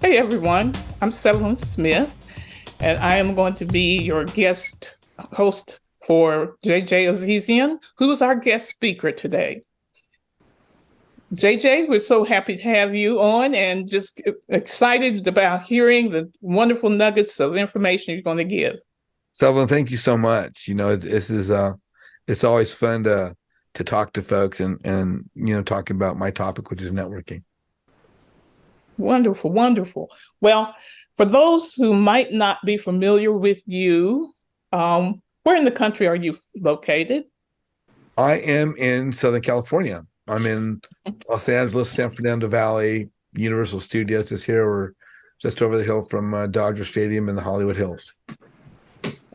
Hey everyone, I'm Sevealyn Smith, and I am going to be your guest host for JJ Azizian, who's our guest speaker today. JJ, we're so happy to have you on and just excited about hearing the wonderful nuggets of information you're going to give. Sevealyn, thank you so much. This is it's always fun to talk to folks and talking about my topic, which is networking. Wonderful, wonderful. Well, for those who might not be familiar with you, where in the country are you located? I am in Southern California. I'm in Los Angeles, San Fernando Valley. Universal Studios is here. We're just over the hill from Dodger Stadium in the Hollywood Hills.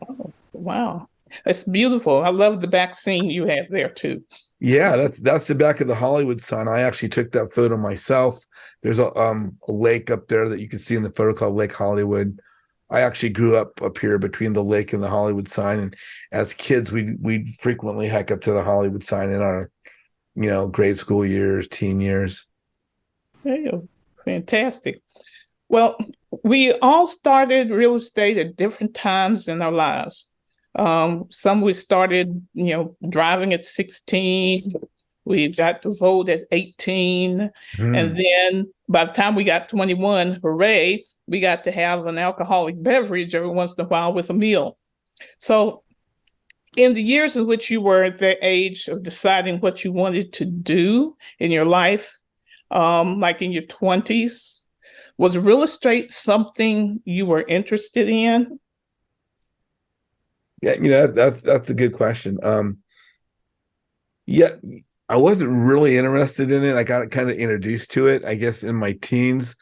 Oh, wow. It's beautiful. I love the back scene you have there too. Yeah, that's the back of the Hollywood sign. I actually took that photo myself. There's a lake up there that you can see in the photo called Lake Hollywood. I actually grew up here between the lake and the Hollywood sign, and as kids, we'd frequently hike up to the Hollywood sign in our grade school years, teen years. Yeah, fantastic. Well, we all started real estate at different times in our lives. Some we started, driving at 16. We got to vote at 18. And Hmm. then by the time we got 21, hooray, we got to have an alcoholic beverage every once in a while with a meal. So, in the years in which you were at the age of deciding what you wanted to do in your life, like in your 20s, was real estate something you were interested in? Yeah, that's a good question. Yeah, I wasn't really interested in it. I got kind of introduced to it, I guess, in my teens.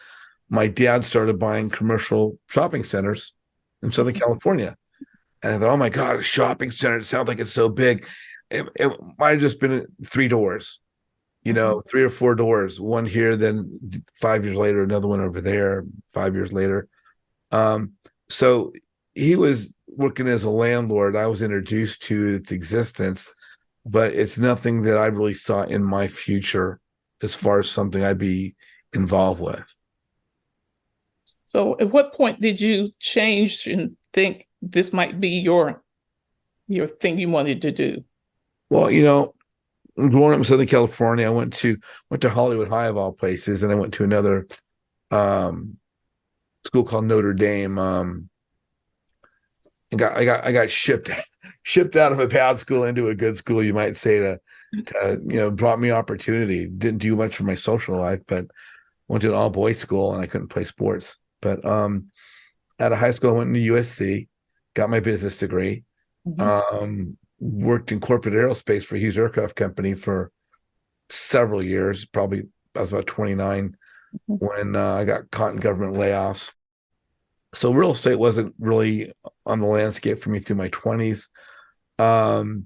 My dad started buying commercial shopping centers in Southern California. And I thought, oh my God, a shopping center. It sounds like it's so big. It might have just been three doors, three or four doors, one here, then 5 years later, another one over there, 5 years later. So he was working as a landlord. I was introduced to its existence, but it's nothing that I really saw in my future as far as something I'd be involved with. So, at what point did you change and think this might be your thing you wanted to do? Well, growing up in Southern California, I went to Hollywood High of all places, and I went to another um, school called Notre Dame. And I got shipped out of a bad school into a good school, you might say, to brought me opportunity. Didn't do much for my social life, but went to an all boys school and I couldn't play sports. But out of high school, I went into USC, got my business degree, Mhm. worked in corporate aerospace for Hughes Aircraft Company for several years. Probably I was about 29 when I got caught in government layoffs. So real estate wasn't really on the landscape for me through my 20s. Um,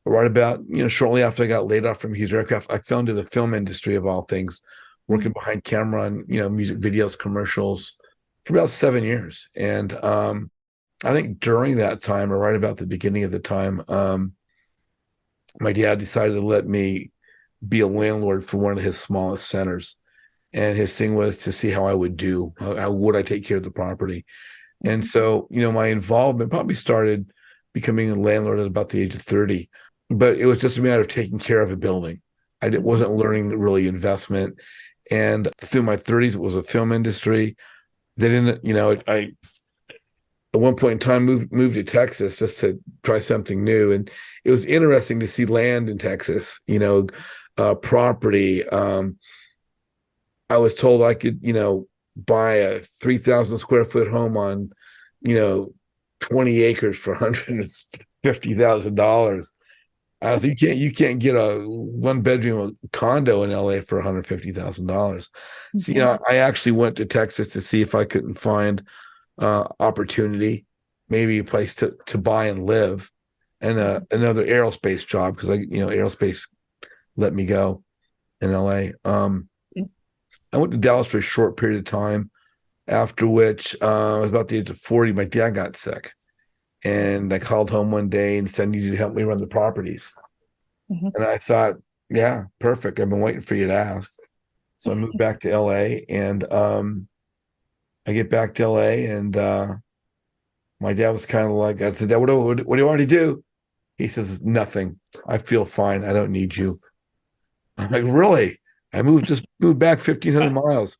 right about, shortly after I got laid off from Hughes Aircraft, I fell into the film industry of all things, working behind camera on, music videos, commercials for about 7 years. And I think during that time, or right about the beginning of the time, my dad decided to let me be a landlord for one of his smallest centers. And his thing was to see how I would do, how would I take care of the property. And so, my involvement probably started becoming a landlord at about the age of 30, but it was just a matter of taking care of a building. Wasn't learning really investment. And through my 30s, it was a film industry. They didn't, I at one point in time moved to Texas just to try something new. And it was interesting to see land in Texas, property. I was told I could, buy a 3,000 square foot home on, you know, 20 acres for $150,000. I was, you can't get a one bedroom condo in LA for $150,000. So, Mhm. I actually went to Texas to see if I couldn't find opportunity, maybe a place to buy and live, and another aerospace job because aerospace let me go in LA. I went to Dallas for a short period of time, after which I was about the age of 40. My dad got sick, and I called home one day and said, "I need you to help me run the properties." Mhm. And I thought, yeah, perfect. I've been waiting for you to ask. So I moved back to LA, and I get back to LA, and my dad was kind of like, I said, Dad, what do you want to do? He says, nothing. I feel fine. I don't need you. I'm like, really? Just moved back 1,500 miles.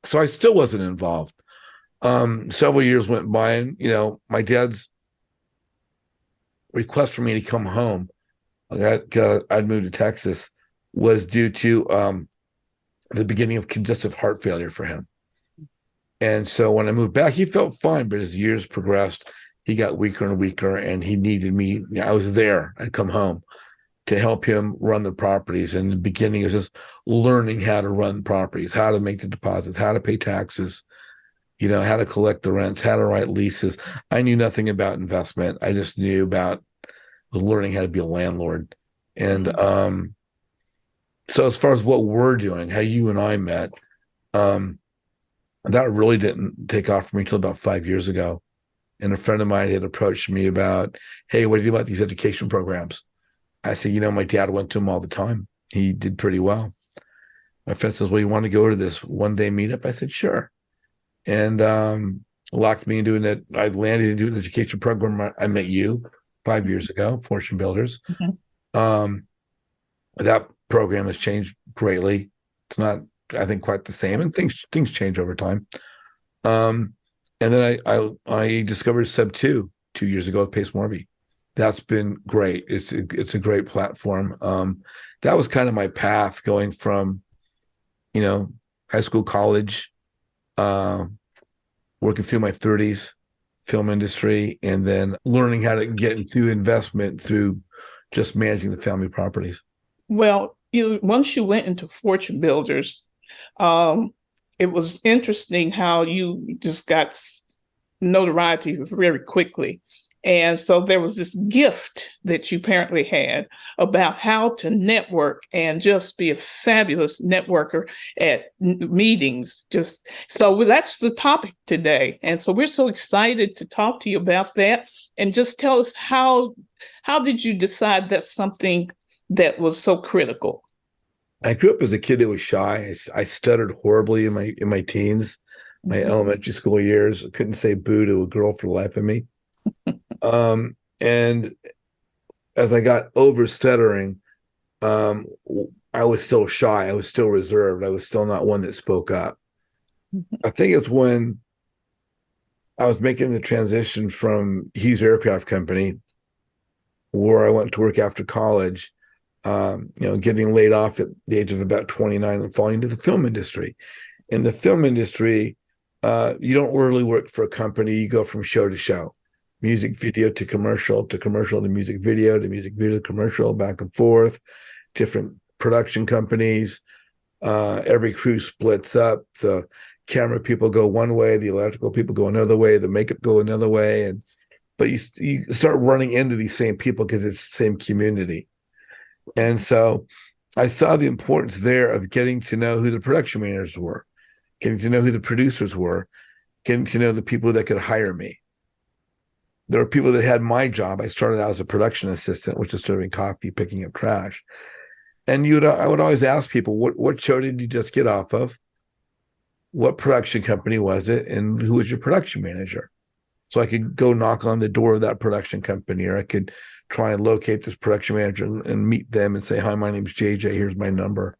So I still wasn't involved. Several years went by, and my dad's request for me to come home, I'd moved to Texas, was due to the beginning of congestive heart failure for him. And so when I moved back, he felt fine, but as years progressed, he got weaker and weaker, and he needed me. I was there. I'd come home to help him run the properties. And the beginning is just learning how to run properties, how to make the deposits, how to pay taxes, how to collect the rents, how to write leases. I knew nothing about investment. I just knew about learning how to be a landlord. And so as far as what we're doing, how you and I met, that really didn't take off for me until about 5 years ago. And a friend of mine had approached me about, hey, what do you do about these education programs? I said, my dad went to them all the time. He did pretty well. My friend says, well, you want to go to this one-day meetup? I said, sure. And locked me into it. I landed into an education program. I met you 5 years ago, Fortune Builders. That program has changed greatly. It's not, I think, quite the same, and things change over time. And then I discovered Seb 2 years ago with Pace Morby. That's been great. It's a great platform. That was kind of my path going from, high school, college, working through my 30s, film industry, and then learning how to get into investment through just managing the family properties. Well, once you went into Fortune Builders, it was interesting how you just got notoriety very quickly. And so there was this gift that you apparently had about how to network and just be a fabulous networker at meetings. Just so that's the topic today. And so we're so excited to talk to you about that. And just tell us how did you decide that's something that was so critical? I grew up as a kid that was shy. I stuttered horribly in my teens, my elementary school years. I couldn't say boo to a girl for the life of me. And as I got over stuttering, I was still shy. I was still reserved. I was still not one that spoke up. I think it's when I was making the transition from Hughes Aircraft Company, where I went to work after college, getting laid off at the age of about 29 and falling into the film industry. In the film industry, you don't really work for a company. You go from show to show. Music video to commercial to music video to commercial, back and forth, different production companies. Every crew splits up. The camera people go one way, the electrical people go another way, the makeup go another way. But you start running into these same people because it's the same community. And so I saw the importance there of getting to know who the production managers were, getting to know who the producers were, getting to know the people that could hire me. There were people that had my job. I started out as a production assistant, which is serving coffee, picking up trash. And I would always ask people, what show did you just get off of? What production company was it? And who was your production manager? So I could go knock on the door of that production company, or I could try and locate this production manager and meet them and say, hi, my name's JJ. Here's my number.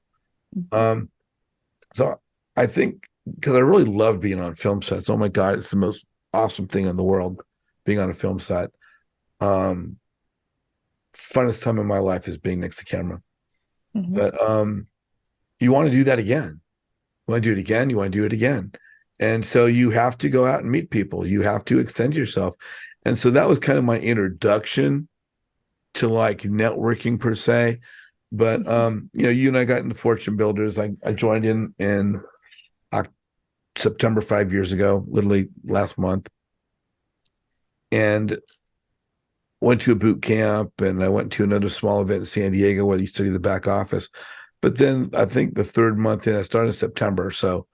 So I think because I really love being on film sets. Oh my God, it's the most awesome thing in the world, being on a film set. Funnest time in my life is being next to camera. But you want to do that again. You want to do it again. You want to do it again. And so you have to go out and meet people. You have to extend yourself. And so that was kind of my introduction to like networking per se. But you and I got into Fortune Builders. I joined in September 5 years ago, literally last month, and went to a boot camp, and I went to another small event in San Diego where you study the back office. But then I think the third month in, I started in September. So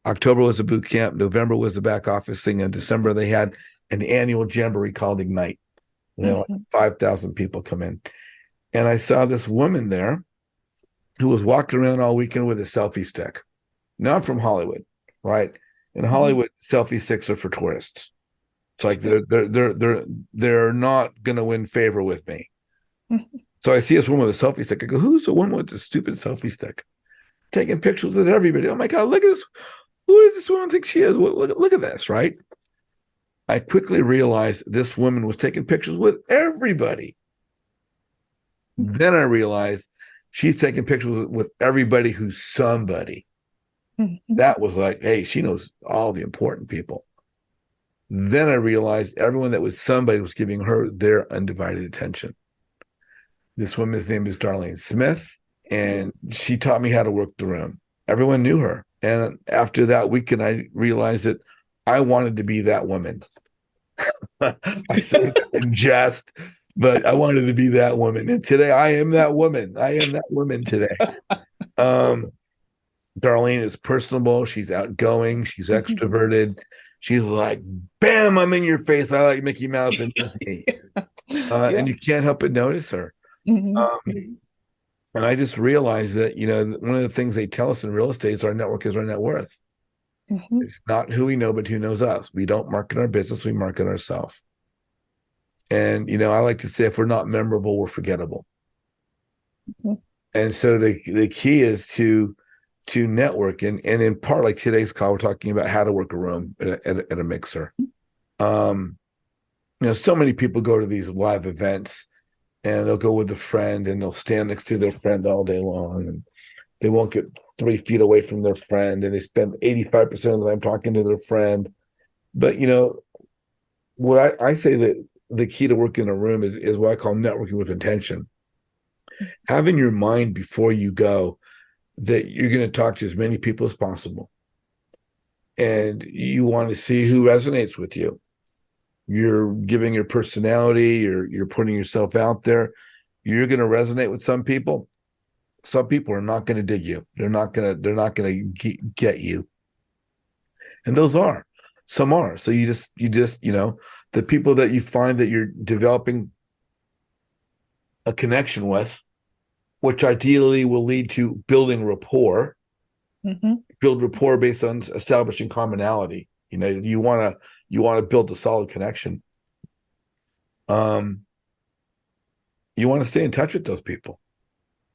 October was the boot camp, November was the back office thing, and December they had an annual jamboree called Ignite. Like 5,000 people come in. And I saw this woman there who was walking around all weekend with a selfie stick. Now I'm from Hollywood, right? In Hollywood, selfie sticks are for tourists. It's like they're not gonna win favor with me. So I see this woman with a selfie stick. I go, who's the woman with the stupid selfie stick? Taking pictures with everybody. Oh my God, look at this. Who does this woman think she is? Look at this, right? I quickly realized this woman was taking pictures with everybody. Then I realized she's taking pictures with everybody who's somebody. That was like, hey, she knows all the important people. Then I realized everyone that was somebody was giving her their undivided attention. This woman's name is Darlene Smith, and she taught me how to work the room. Everyone knew her. And after that weekend, I realized that I wanted to be that woman. I said it in jest, but I wanted to be that woman. And today I am that woman. I am that woman today. Darlene is personable. She's outgoing. She's extroverted. She's like, bam, I'm in your face. I like Mickey Mouse and Disney. And you can't help but notice her. And I just realized that, one of the things they tell us in real estate is our network is our net worth. It's not who we know, but who knows us. We don't market our business, we market ourselves. And, I like to say, if we're not memorable, we're forgettable. And so the key is to network. And in part, like today's call, we're talking about how to work a room at a mixer. So many people go to these live events and they'll go with a friend and they'll stand next to their friend all day long. And they won't get 3 feet away from their friend. And they spend 85% of the time talking to their friend. But, what I say that the key to working in a room is what I call networking with intention. Having your mind before you go that you're going to talk to as many people as possible. And you want to see who resonates with you. You're giving your personality, you're putting yourself out there. You're going to resonate with some people. Some people are not going to dig you. They're not going to get you. And those are. Some are. So you just, the people that you find that you're developing a connection with, which ideally will lead to building rapport. Build rapport based on establishing commonality. You want to build a solid connection. You want to stay in touch with those people.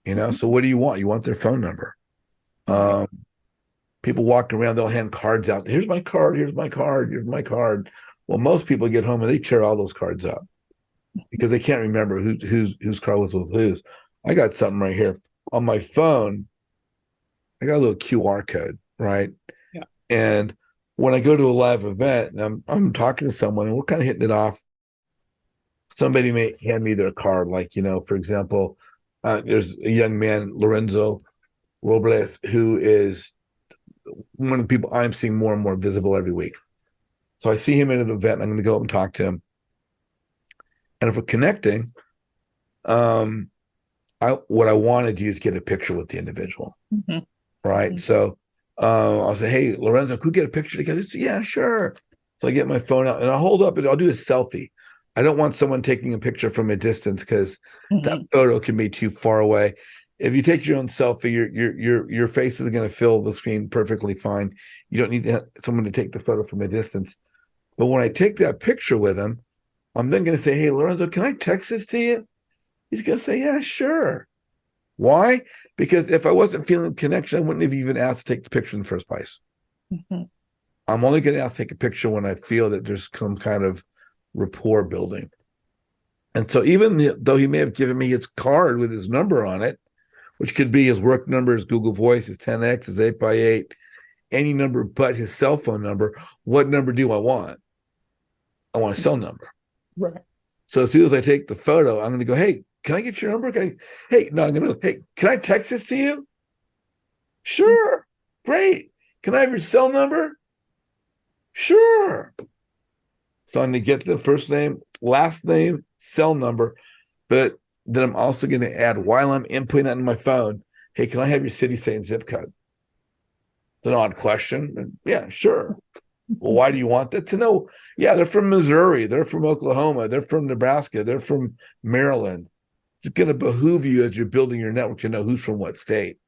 So what do you want? You want their phone number. People walking around, they'll hand cards out. Here's my card. Here's my card. Here's my card. Well, most people get home and they tear all those cards up because they can't remember whose card was with whose. I got something right here on my phone. I got a little QR code, right? Yeah. And when I go to a live event and I'm talking to someone and we're kind of hitting it off, somebody may hand me their card. Like, for example, there's a young man, Lorenzo Robles, who is one of the people I'm seeing more and more visible every week. So I see him at an event and I'm going to go up and talk to him. And if we're connecting, what I want to do is get a picture with the individual. Right. So I'll say, hey, Lorenzo, could we get a picture together? Yeah, sure. So I get my phone out and I'll hold up and I'll do a selfie. I don't want someone taking a picture from a distance because that photo can be too far away. If you take your own selfie, your face is going to fill the screen perfectly fine. You don't need someone to take the photo from a distance. But when I take that picture with him, I'm then going to say, hey, Lorenzo, can I text this to you? He's going to say, yeah, sure. Why? Because if I wasn't feeling connection, I wouldn't have even asked to take the picture in the first place. I'm only going to ask to take a picture when I feel that there's some kind of rapport building. And so even though he may have given me his card with his number on it, which could be his work number, his Google Voice, his 10X, his 8x8, any number but his cell phone number, what number do I want? I want a cell number. Right. So as soon as I take the photo, I'm going to go, hey, can I get your number? Hey, can I text this to you? Sure. Great. Can I have your cell number? Sure. So I'm going to get the first name, last name, cell number, but then I'm also going to add, while I'm inputting that in my phone, hey, can I have your city, state, and zip code? It's an odd question. Yeah, sure. Well, why do you want that? To know, yeah, they're from Missouri, they're from Oklahoma, they're from Nebraska, they're from Maryland. It's going to behoove you as you're building your network to know who's from what state.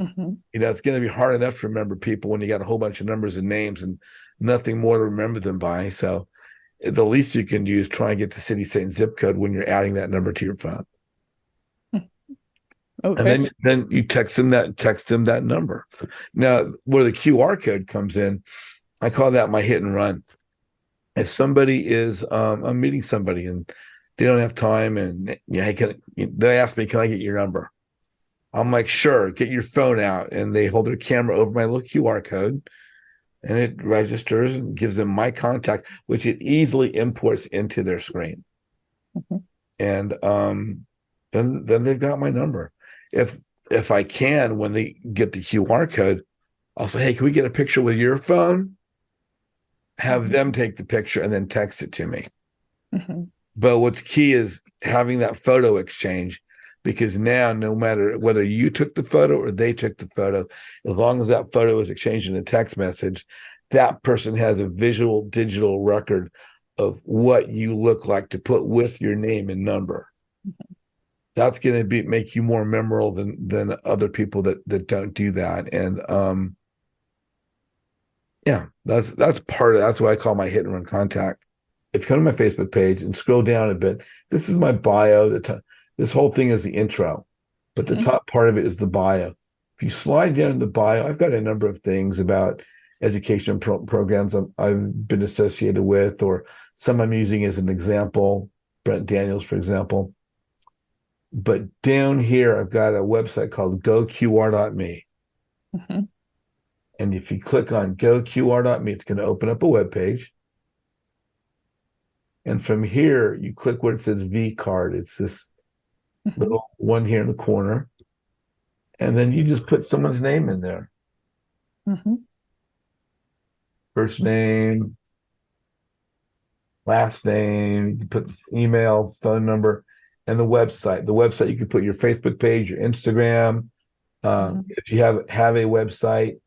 Mm-hmm. It's going to be hard enough to remember people when you got a whole bunch of numbers and names and nothing more to remember them by. So the least you can do is try and get the city, state, and zip code when you're adding that number to your phone. Oh, And that's then you text them that number. Now, where the QR code comes in, I call that my hit and run. If somebody is, I'm meeting somebody and they don't have time, and they ask me, "Can I get your number?" I'm like, "Sure, get your phone out," and they hold their camera over my little QR code, and it registers and gives them my contact, which it easily imports into their screen. mm-hmm. And then they've got my number. If I can, when they get the QR code, I'll say, "Hey, can we get a picture with your phone?" Have them take the picture and then text it to me. Mm-hmm. But what's key is having that photo exchange, because now no matter whether you took the photo or they took the photo, as long as that photo is exchanged in a text message, that person has a visual digital record of what you look like to put with your name and number. Mm-hmm. That's going to make you more memorable than other people that don't do that. And yeah, that's what I call my hit and run contact. If you come to my Facebook page and scroll down a bit, this is my bio. This whole thing is the intro, but the Mm-hmm. top part of it is the bio. If you slide down in the bio, I've got a number of things about education programs I've been associated with, or some I'm using as an example, Brent Daniels, for example. But down here, I've got a website called goqr.me. Mm-hmm. And if you click on goqr.me, it's going to open up a web page. And from here, you click where it says V card. It's this Mm-hmm. little one here in the corner. And then you just put someone's name in there. Mm-hmm. First name, last name, you put email, phone number, and the website. The website, you can put your Facebook page, your Instagram, Mm-hmm. if you have a website.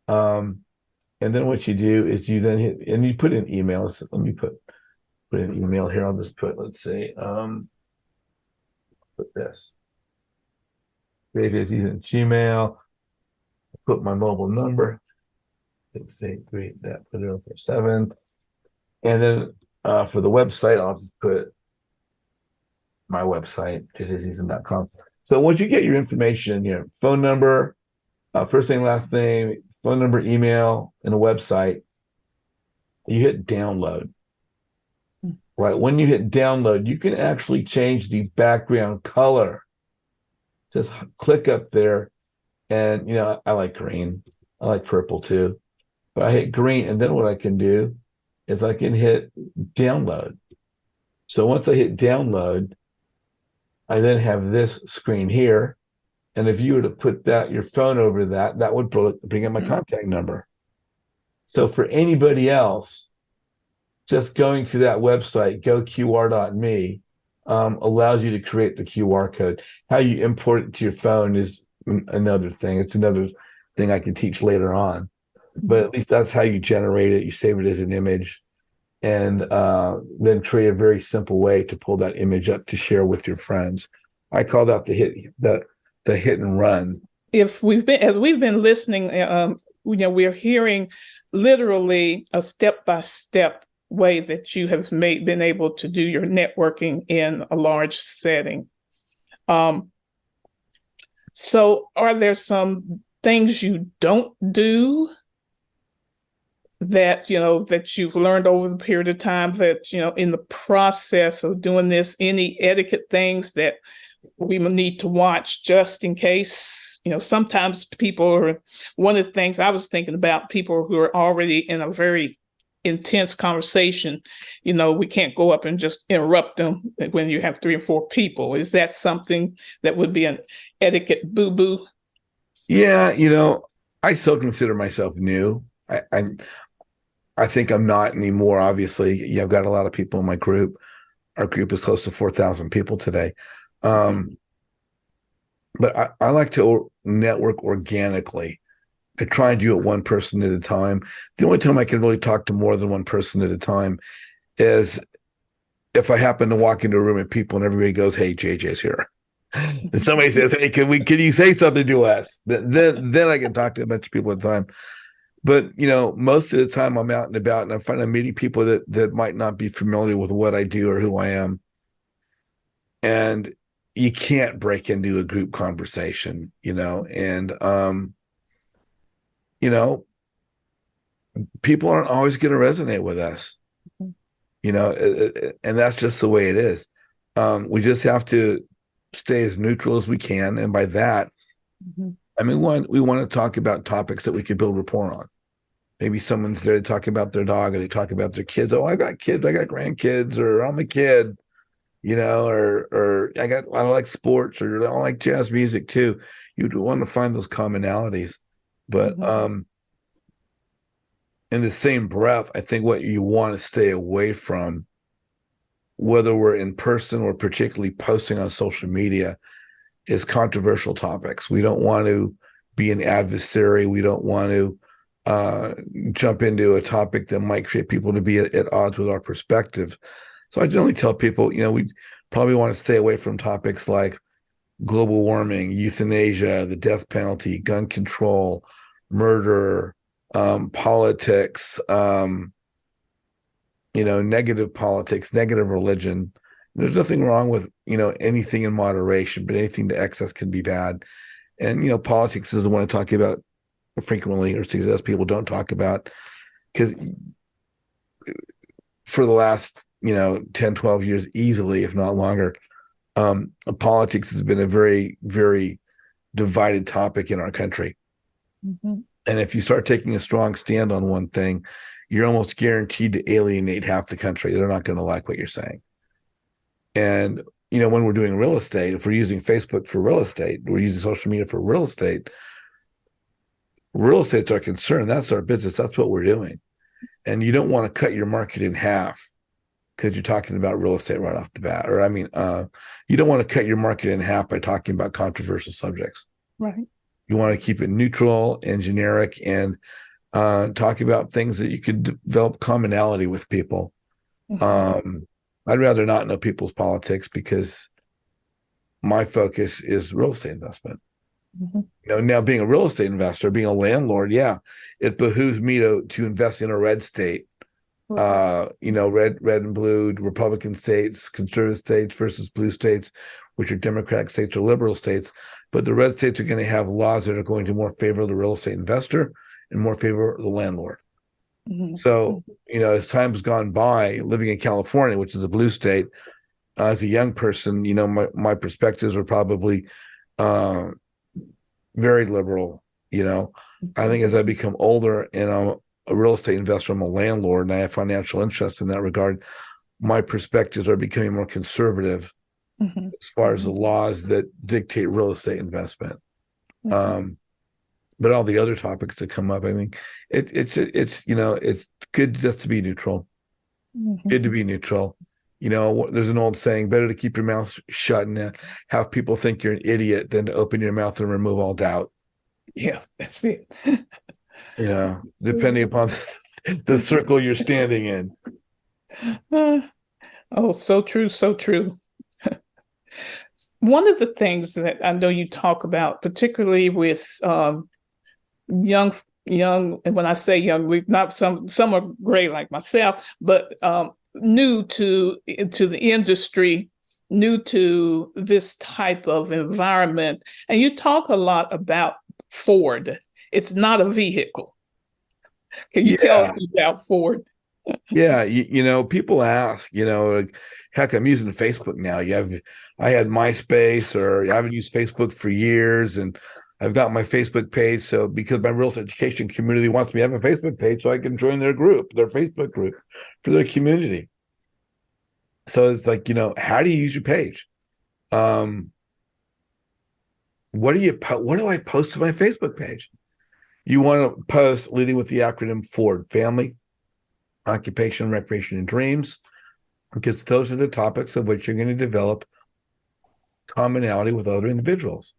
And then what you do is you then hit, and you put in email. So let me put an email here. I'll just put, let's say, put this. Maybe it's using Gmail. Put my mobile number, 683, that, put it on for 7. And then for the website, I'll just put my website, azizian.com. So once you get your information, your phone number, first name, last name, phone number, email, and a website, you hit download. Right. When you hit download, you can actually change the background color. Just click up there. And, I like green. I like purple too. But I hit green. And then what I can do is I can hit download. So once I hit download, I then have this screen here. And if you were to put your phone over that would bring up my contact number. So for anybody else, just going to that website, goqr.me, allows you to create the QR code. How you import it to your phone is another thing. It's another thing I can teach later on. But at least that's how you generate it. You save it as an image, and then create a very simple way to pull that image up to share with your friends. I call that the hit and run. As we've been listening, we're hearing literally a step-by-step way that you have been able to do your networking in a large setting. So are there some things you don't do that you've learned over the period of time that, in the process of doing this, any etiquette things that we need to watch just in case? Sometimes one of the things I was thinking about, people who are already in a very intense conversation, we can't go up and just interrupt them when you have 3 or 4 people. Is that something that would be an etiquette boo-boo? Yeah, I still consider myself new. I think I'm not anymore. Obviously, I've got a lot of people in my group. Our group is close to 4,000 people today. But I like to network organically. I try and do it one person at a time. The only time I can really talk to more than one person at a time is if I happen to walk into a room of people and everybody goes, "Hey, JJ's here." And somebody says, "Hey, can you say something to us?" Then I can talk to a bunch of people at a time. But most of the time I'm out and about, and I'm meeting people that might not be familiar with what I do or who I am, and you can't break into a group conversation, and you know, people aren't always going to resonate with us, and that's just the way it is. We just have to stay as neutral as we can, and by that, Mhm. I mean, we want to talk about topics that we could build rapport on. Maybe someone's there to talk about their dog, or they talk about their kids. Oh, I got kids, I got grandkids, or I'm a kid, or I like sports, or I like jazz music too. You'd want to find those commonalities, but Mhm. in the same breath, I think what you want to stay away from, whether we're in person or particularly posting on social media, is controversial topics. We don't want to be an adversary. We don't want to jump into a topic that might create people to be at odds with our perspective. So I generally tell people, we probably want to stay away from topics like global warming, euthanasia, the death penalty, gun control, murder, politics, negative politics, negative religion. There's nothing wrong with, anything in moderation, but anything to excess can be bad. And, politics is the one I talk about frequently, or suggest people don't talk about, because for the last, 10, 12 years, easily, if not longer, politics has been a very, very divided topic in our country. Mhm. And if you start taking a strong stand on one thing, you're almost guaranteed to alienate half the country. They're not going to like what you're saying. And, when we're doing real estate, if we're using Facebook for real estate, we're using social media for real estate's our concern. That's our business. That's what we're doing. And you don't want to cut your market in half because you're talking about real estate right off the bat. Or, I mean, you don't want to cut your market in half by talking about controversial subjects. Right. You want to keep it neutral and generic, and talk about things that you could develop commonality with people. Mhm. I'd rather not know people's politics, because my focus is real estate investment. Mhm. Now being a real estate investor, being a landlord, yeah, it behooves me to invest in a red state. Right. Red and blue, Republican states, conservative states versus blue states, which are Democratic states or liberal states. But the red states are going to have laws that are going to more favor the real estate investor and more favor the landlord. Mhm. So, as time's gone by, living in California, which is a blue state, as a young person, my perspectives are probably uh, very liberal. I think as I become older and I'm a real estate investor, I'm a landlord, and I have financial interest in that regard, my perspectives are becoming more conservative Mhm. as far as the Mhm. laws that dictate real estate investment. Mhm. Um, but all the other topics that come up, I mean, it's good just to be neutral. Mhm. Good to be neutral. There's an old saying: better to keep your mouth shut and have people think you're an idiot than to open your mouth and remove all doubt. Yeah, that's it. Depending upon the circle you're standing in. Uh, oh, so true, so true. One of the things that I know you talk about, particularly with young, and when I say young, we not some are gray like myself, but new to the industry, new to this type of environment, and you talk a lot about Ford. It's not a vehicle. Can you tell us Yeah. about Ford? Yeah. People ask, like, heck, I'm using Facebook now. I had MySpace, or I haven't used Facebook for years, and I've got my Facebook page. So because my real estate education community wants me to have a Facebook page so I can join their group, their Facebook group for their community. So it's like, how do you use your page? Um, what do I post to my Facebook page? You want to post leading with the acronym FORD: family, occupation, recreation, and dreams, because those are the topics of which you're going to develop commonality with other individuals.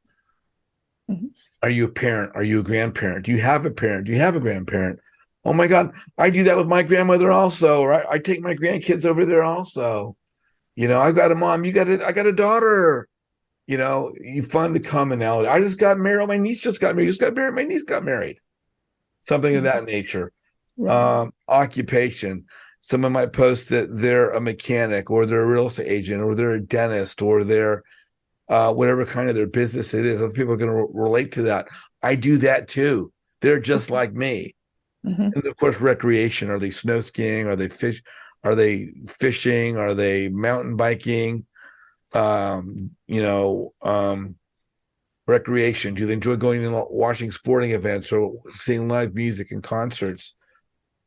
Mhm. Are you a parent? Are you a grandparent? Do you have a parent? Do you have a grandparent? Oh my God, I do that with my grandmother also, right? I take my grandkids over there also. I've got a mom, I got a daughter. You find the commonality. I just got married. My niece just got married. Just got married. My niece got married. Something of that nature. Right. Occupation. Someone might post that they're a mechanic, or they're a real estate agent, or they're a dentist, or they're whatever kind of their business it is. Other people are going to relate to that. I do that too. They're just like me. Mm-hmm. And of course, recreation. Are they snow skiing? Are they fish? Are they fishing? Are they mountain biking? Um, you know, um, Recreation. Do they enjoy going and watching sporting events or seeing live music and concerts?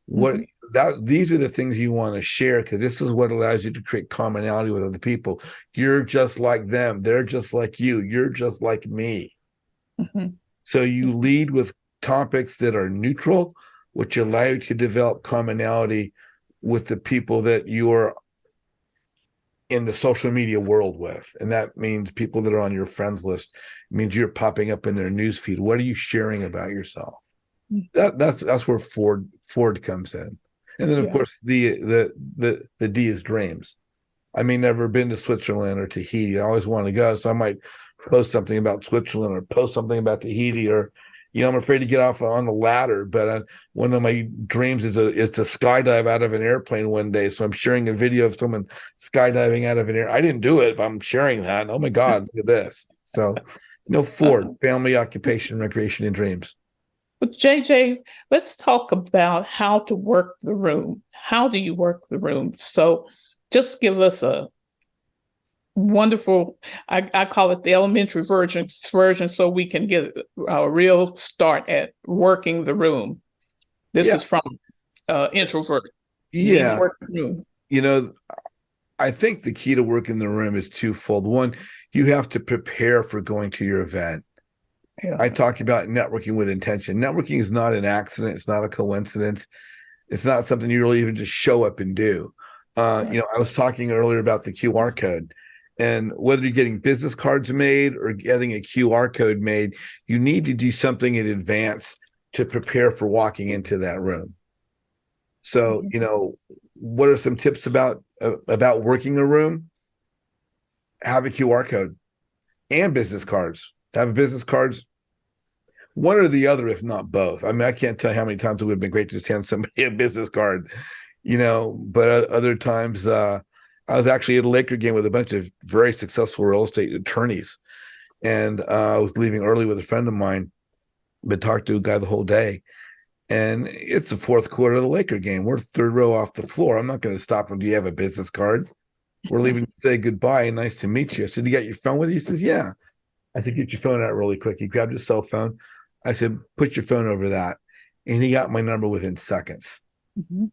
What Mm-hmm. that These are the things you want to share, because this is what allows you to create commonality with other people. You're just like them. They're just like you. You're just like me. Mm-hmm. So you lead with topics that are neutral, which allow you to develop commonality with the people that you're in the social media world with. And that means people that are on your friends list. It means you're popping up in their news feed. What are you sharing about yourself? That's where Ford comes in. And then of Yeah. course the D is dreams. I mean, never been to Switzerland or Tahiti. I always want to go, so I might post something about Switzerland or post something about Tahiti, or I'm afraid to get off on the ladder. But one of my dreams is to skydive out of an airplane one day. So I'm sharing a video of someone skydiving out of an air. I didn't do it, but I'm sharing that. Oh my God, look at this. So, Ford, family, occupation, recreation, and dreams. But JJ, let's talk about how to work the room. How do you work the room? So just give us a wonderful, I call it the elementary version so we can get a real start at working the room. This Yeah, is from introvert. Need to yeah. work the room. You know, I think the key to working the room is twofold. One, you have to prepare for going to your event. Yeah. I talk about networking with intention. Networking is not an accident. It's not a coincidence. It's not something you really even just show up and do. Right. I was talking earlier about the QR code, and whether you're getting business cards made or getting a QR code made, you need to do something in advance to prepare for walking into that room. So, Mhm. what are some tips about working a room? Have a QR code and business cards. Have business cards, one or the other, if not both. I mean, I can't tell you how many times it would have been great to just hand somebody a business card, but other times, I was actually at a Laker game with a bunch of very successful real estate attorneys. And I was leaving early with a friend of mine, but talked to a guy the whole day. And it's the fourth quarter of the Laker game. We're third row off the floor. I'm not going to stop him. Do you have a business card? We're leaving to say goodbye. Nice to meet you. I said, you got your phone with you? He says, yeah. I said, get your phone out really quick. He grabbed his cell phone. I said, put your phone over that. And he got my number within seconds. Mhm.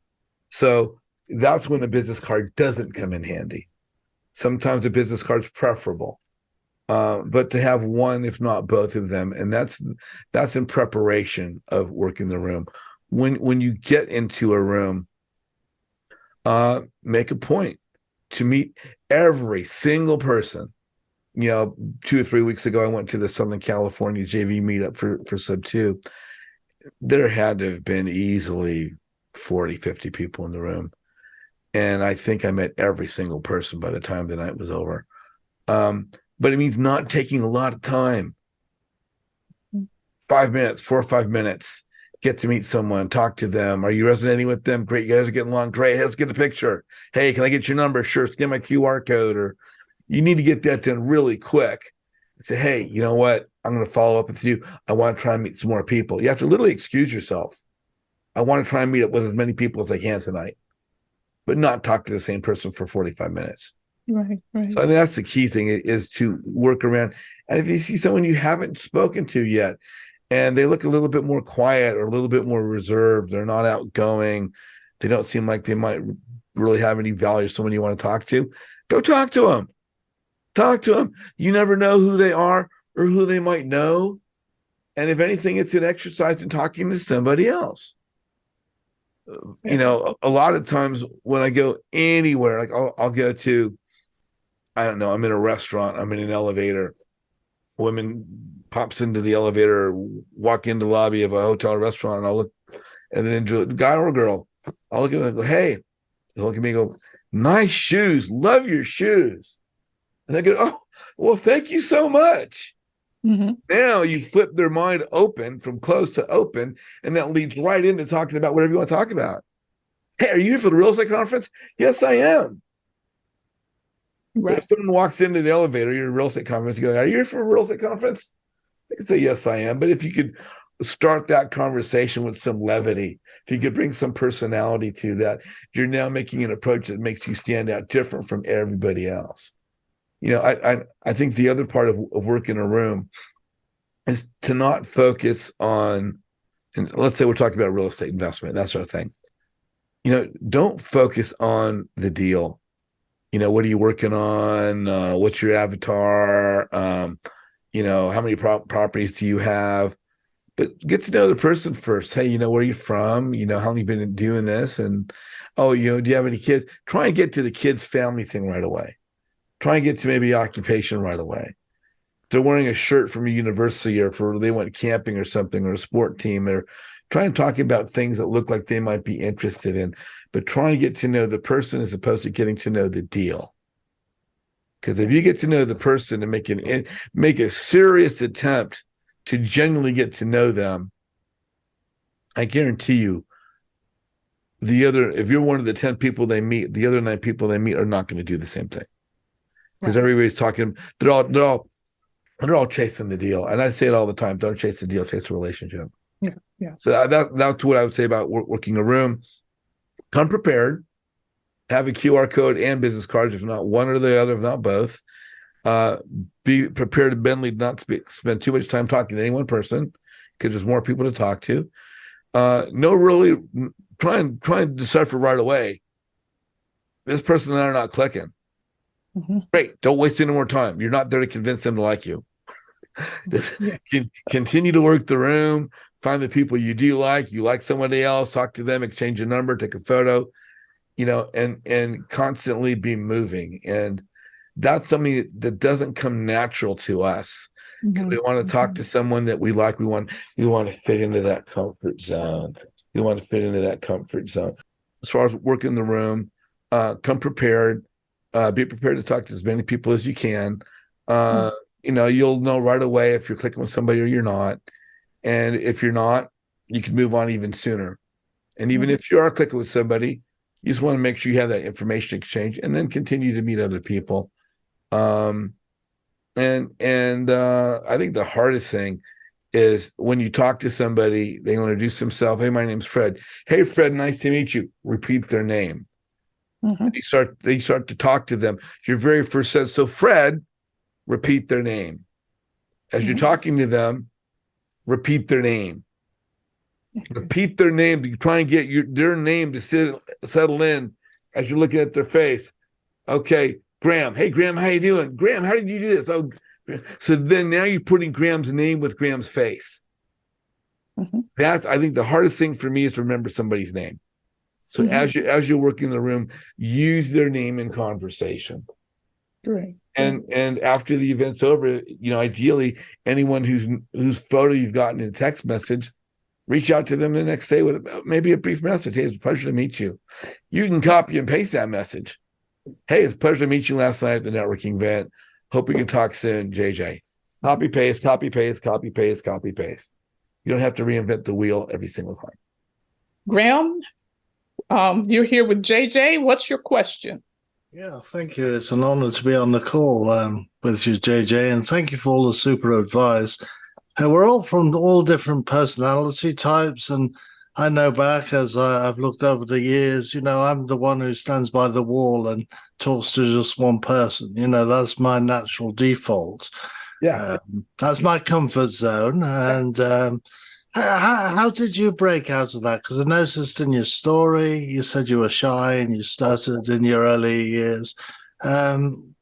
So that's when a business card doesn't come in handy. Sometimes a business card's preferable. But to have one, if not both of them, and that's in preparation of working the room. When you get into a room, make a point to meet every single person. 2 or 3 weeks ago, I went to the Southern California JV meetup for Sub 2. There had to have been easily 40, 50 people in the room. And I think I met every single person by the time the night was over. But it means not taking a lot of time. 5 minutes, 4 or 5 minutes, get to meet someone, talk to them. Are you resonating with them? Great. You guys are getting along. Great. Hey, let's get a picture. Hey, can I get your number? Sure. Get my QR code. Or you need to get that done really quick. Say, hey, you know what? I'm going to follow up with you. I want to try and meet some more people. You have to literally excuse yourself. I want to try and meet up with as many people as I can tonight, but not talk to the same person for 45 minutes. Right, So right. I think that's the key thing, is to work around. And if you see someone you haven't spoken to yet, and they look a little bit more quiet or a little bit more reserved, they're not outgoing, they don't seem like they might really have any value to someone you want to talk to, go talk to them. Talk to them. You never know who they are or who they might know. And if anything, it's an exercise in talking to somebody else. Yeah. A lot of times when I go anywhere, like I'll go to, I don't know, I'm in a restaurant, I'm in an elevator, woman pops into the elevator, walk into the lobby of a hotel or restaurant, and I'll look, and then into a guy or a girl, I'll look at them and go, hey, they'll look at me and go, nice shoes, love your shoes. And they go, oh, Well, thank you so much. Mm-hmm. Now you flip their mind open from closed to open, and that leads right into talking about whatever you want to talk about. Hey, are you here for the real estate conference? Yes, I am. But Right. if someone walks into the elevator, you're at a real estate conference, you go, are you here for a real estate conference? They can say, yes, I am. But if you could start that conversation with some levity, if you could bring some personality to that, you're now making an approach that makes you stand out different from everybody else. I think the other part of work in a room is to not focus on, and let's say we're talking about real estate investment, that sort of thing. Don't focus on the deal. What are you working on? What's your avatar? How many properties do you have? But get to know the person first. Hey, where are you from? How long you been doing this? And, oh, do you have any kids? Try and get to the kids' family thing right away. Try and get to maybe occupation right away. If they're wearing a shirt from a university, or for they went camping or something, or a sport team, or try and talk about things that look like they might be interested in, but try and get to know the person as opposed to getting to know the deal. Because if you get to know the person and make a serious attempt to genuinely get to know them, I guarantee you, if you're one of the 10 people they meet, the other 9 people they meet are not going to do the same thing. Because everybody's talking, they're all chasing the deal. And I say it all the time: don't chase the deal, chase the relationship. Yeah. Yeah. So that's what I would say about working a room. Come prepared. Have a QR code and business cards, if not one or the other, if not both. Be prepared to bend, not spend too much time talking to any one person, because there's more people to talk to. Try and decipher right away. This person and I are not clicking. Mm-hmm. Great. Don't waste any more time. You're not there to convince them to like you. Just continue to work the room. Find the people you do like. You like somebody else. Talk to them. Exchange a number. Take a photo. And constantly be moving. And that's something that doesn't come natural to us. Mm-hmm. We want to talk to someone that we like. We want to fit into that comfort zone. We want to fit into that comfort zone. As far as working the room, come prepared. Be prepared to talk to as many people as you can. You'll know right away if you're clicking with somebody or you're not. And if you're not, you can move on even sooner. And even if you are clicking with somebody, you just want to make sure you have that information exchange, and then continue to meet other people. And I think the hardest thing is when you talk to somebody, they introduce themselves. Hey, my name's Fred. Hey, Fred, nice to meet you. Repeat their name. Mm-hmm. They start to talk to them. Your very first sentence. So Fred, repeat their name. As you're talking to them, repeat their name. Okay. Repeat their name. You try and get their name to settle in as you're looking at their face. Okay, Graham. Hey, Graham, how you doing? Graham, how did you do this? Oh, so then now you're putting Graham's name with Graham's face. Mm-hmm. That's, I think, the hardest thing for me is to remember somebody's name. So as you're working in the room, use their name in conversation. Great. And after the event's over, ideally, anyone whose photo you've gotten in a text message, reach out to them the next day with maybe a brief message. Hey, it's a pleasure to meet you. You can copy and paste that message. Hey, it's a pleasure to meet you last night at the networking event. Hope we can talk soon, JJ. Copy, paste, copy, paste, copy, paste, copy, paste. You don't have to reinvent the wheel every single time. Graham, you're here with JJ. What's your question? Yeah, thank you. It's an honor to be on the call with you, JJ, and thank you for all the super advice. We're all from all different personality types, and I know back as I've looked over the years, I'm the one who stands by the wall and talks to just one person. That's my natural default. Yeah. That's my comfort zone. And how did you break out of that? Because I noticed in your story, you said you were shy and you started in your early years.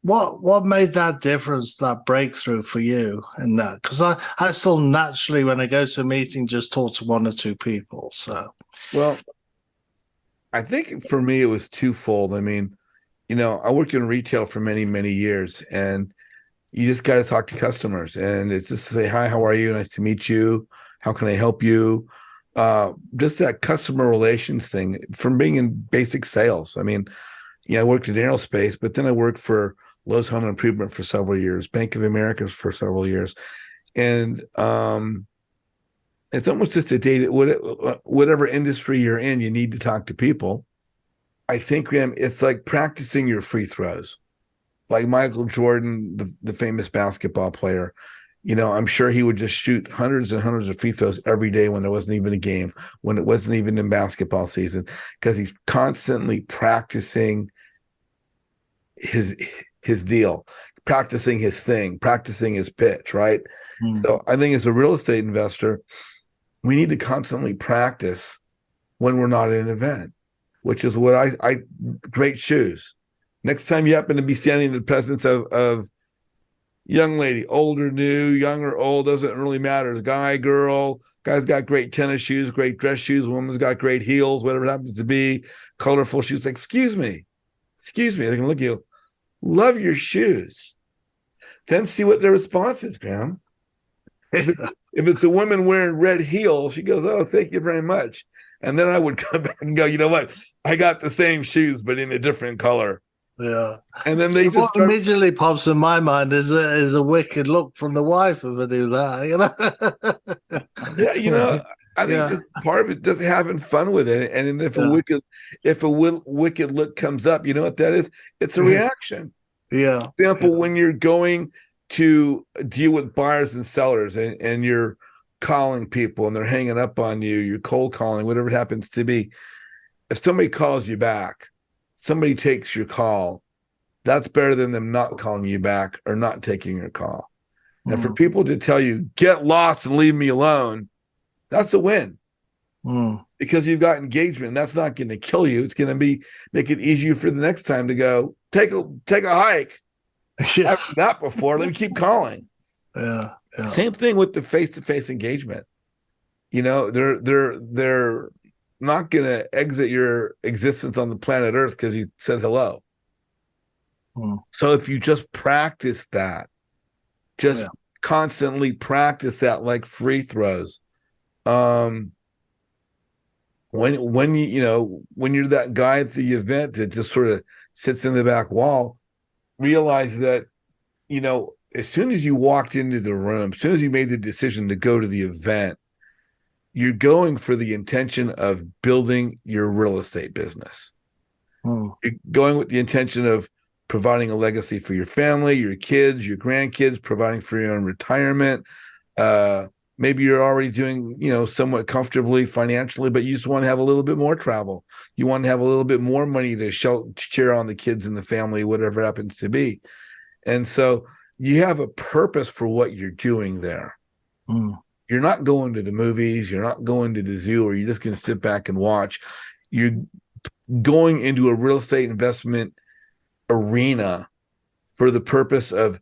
What made that difference, that breakthrough for you in that? Because I still naturally, when I go to a meeting, just talk to one or two people. So, well, I think for me, it was twofold. I mean, I worked in retail for many, many years, and you just got to talk to customers, and it's just to say, hi, how are you? Nice to meet you. How can I help you? Just that customer relations thing from being in basic sales. I mean, I worked in aerospace, but then I worked for Lowe's Home Improvement for several years, Bank of America for several years. And it's almost just a day that whatever industry you're in, you need to talk to people. I think, Graham, it's like practicing your free throws. Like Michael Jordan, the famous basketball player, I'm sure he would just shoot hundreds and hundreds of free throws every day when there wasn't even a game, when it wasn't even in basketball season, because he's constantly practicing his deal, practicing his thing, practicing his pitch, right? So I think as a real estate investor, we need to constantly practice when we're not at an event, which is what I great shoes. Next time you happen to be standing in the presence of young lady, old or new, young or old, doesn't really matter. Guy, girl, guy's got great tennis shoes, great dress shoes, woman's got great heels, whatever it happens to be, colorful shoes. Like, excuse me. They can look at you. Love your shoes. Then see what their response is, Graham. If it's a woman wearing red heels, she goes, "Oh, thank you very much." And then I would come back and go, "You know what? I got the same shoes, but in a different color." Yeah. And then they what immediately pops in my mind is a wicked look from the wife if I do that, Yeah, I think part of it just having fun with it. And if a wicked look comes up, you know what that is? It's a reaction. Yeah. For example, when you're going to deal with buyers and sellers and you're calling people and they're hanging up on you, you're cold calling, whatever it happens to be. If somebody calls you back, somebody takes your call, that's better than them not calling you back or not taking your call. And for people to tell you, get lost and leave me alone, that's a win. Because you've got engagement. And that's not going to kill you. It's going to make it easier for the next time to go, take a hike. Yeah. I've done that before. Let me keep calling. Yeah. Same thing with the face-to-face engagement. They're not going to exit your existence on the planet Earth because you said hello. So if you just practice that, constantly practice that like free throws. When you're that guy at the event that just sort of sits in the back wall, realize that, as soon as you walked into the room, as soon as you made the decision to go to the event, you're going for the intention of building your real estate business. You're going with the intention of providing a legacy for your family, your kids, your grandkids, providing for your own retirement. Maybe you're already doing, somewhat comfortably financially, but you just want to have a little bit more travel. You want to have a little bit more money to share on the kids and the family, whatever it happens to be. And so you have a purpose for what you're doing there. You're not going to the movies. You're not going to the zoo, or you're just going to sit back and watch. You're going into a real estate investment arena for the purpose of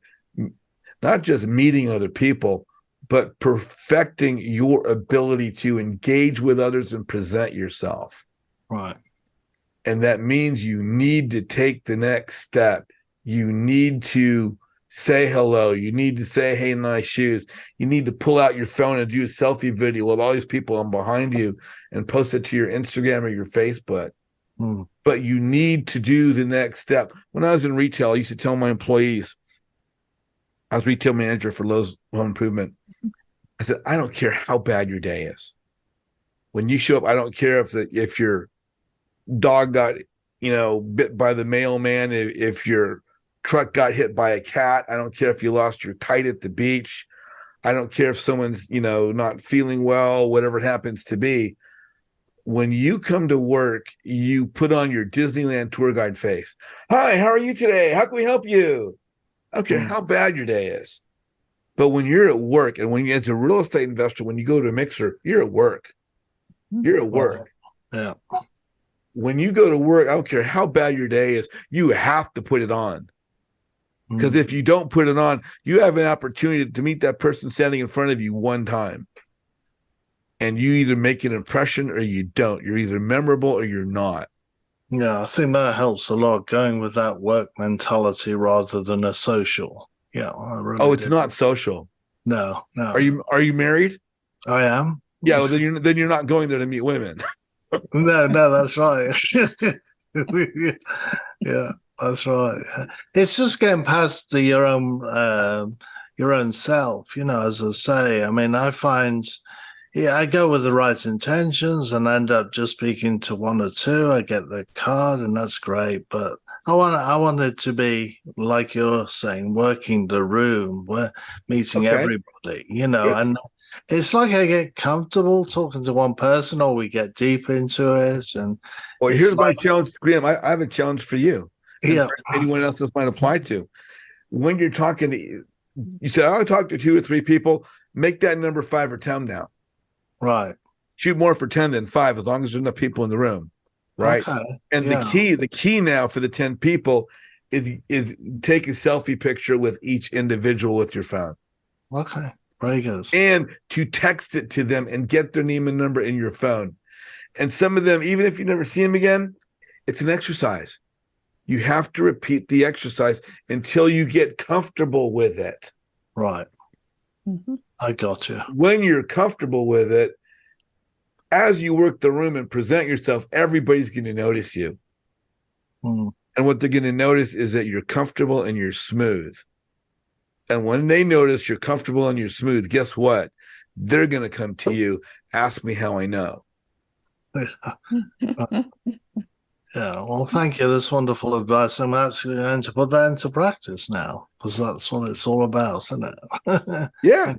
not just meeting other people, but perfecting your ability to engage with others and present yourself. Right. And that means you need to take the next step. You need to say hello. You need to say, "Hey, nice shoes." You need to pull out your phone and do a selfie video with all these people on behind you and post it to your Instagram or your Facebook. But you need to do the next step. When I was in retail, I used to tell my employees, I was retail manager for Lowe's Home Improvement. I said, I don't care how bad your day is. When you show up, I don't care if your dog got, bit by the mailman, if your truck got hit by a cat. I don't care if you lost your kite at the beach. I don't care if someone's, not feeling well, whatever it happens to be. When you come to work, you put on your Disneyland tour guide face. "Hi, how are you today? How can we help you?" I don't care how bad your day is. But when you're at work, and when you, as a real estate investor, when you go to a mixer, you're at work. You're at work. Yeah. When you go to work, I don't care how bad your day is, you have to put it on. Because if you don't put it on, you have an opportunity to meet that person standing in front of you one time. And you either make an impression or you don't. You're either memorable or you're not. Yeah, I think that helps a lot, going with that work mentality rather than a social. Yeah, I really it's do. not social. No. Are you married? I am. Yeah, well, then you're not going there to meet women. No, that's right. Yeah. That's right. It's just getting past your own self, as I say. I mean, I find, yeah, I go with the right intentions and end up just speaking to one or two. I get the card, and that's great. But I want it to be like you're saying, working the room, where meeting Okay. everybody, Good. and it's like I get comfortable talking to one person, or we get deep into it, and Well, it's here's my like, challenge, Graham. I have a challenge for you, and yeah, for anyone else this might apply to. When you're talking to you say, I'll talk to 2 or 3 people, make that number 5 or 10 now. right, Shoot more for 10 than 5, as long as there's enough people in the room. Right. okay, And yeah, the key now for the 10 people is take a selfie picture with each individual with your phone. okay, very good. And to text it to them and get their name and number in your phone. And some of them, even if you never see them again, it's an exercise. You have to repeat the exercise until you get comfortable with it. Right. Mhm. I got you. When you're comfortable with it, as you work the room and present yourself, everybody's going to notice you. Mm. And what they're going to notice is that you're comfortable and you're smooth. And when they notice you're comfortable and you're smooth, guess what? They're going to come to you, ask me how I know. Yeah, well, thank you. That's wonderful advice. I'm actually going to put that into practice now, because that's what it's all about, isn't it? Yeah.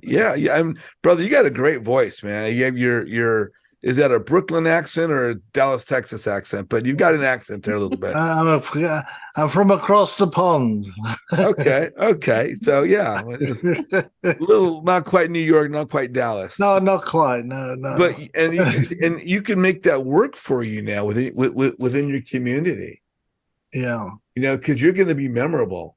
Brother, you got a great voice, man. You have your is that a Brooklyn accent or a Dallas, Texas accent? But you've got an accent there a little bit. I'm from across the pond. Okay. So yeah, it's a little not quite New York, not quite Dallas. No, not quite. No. But and you can make that work for you now within your community. Yeah. Because you're going to be memorable.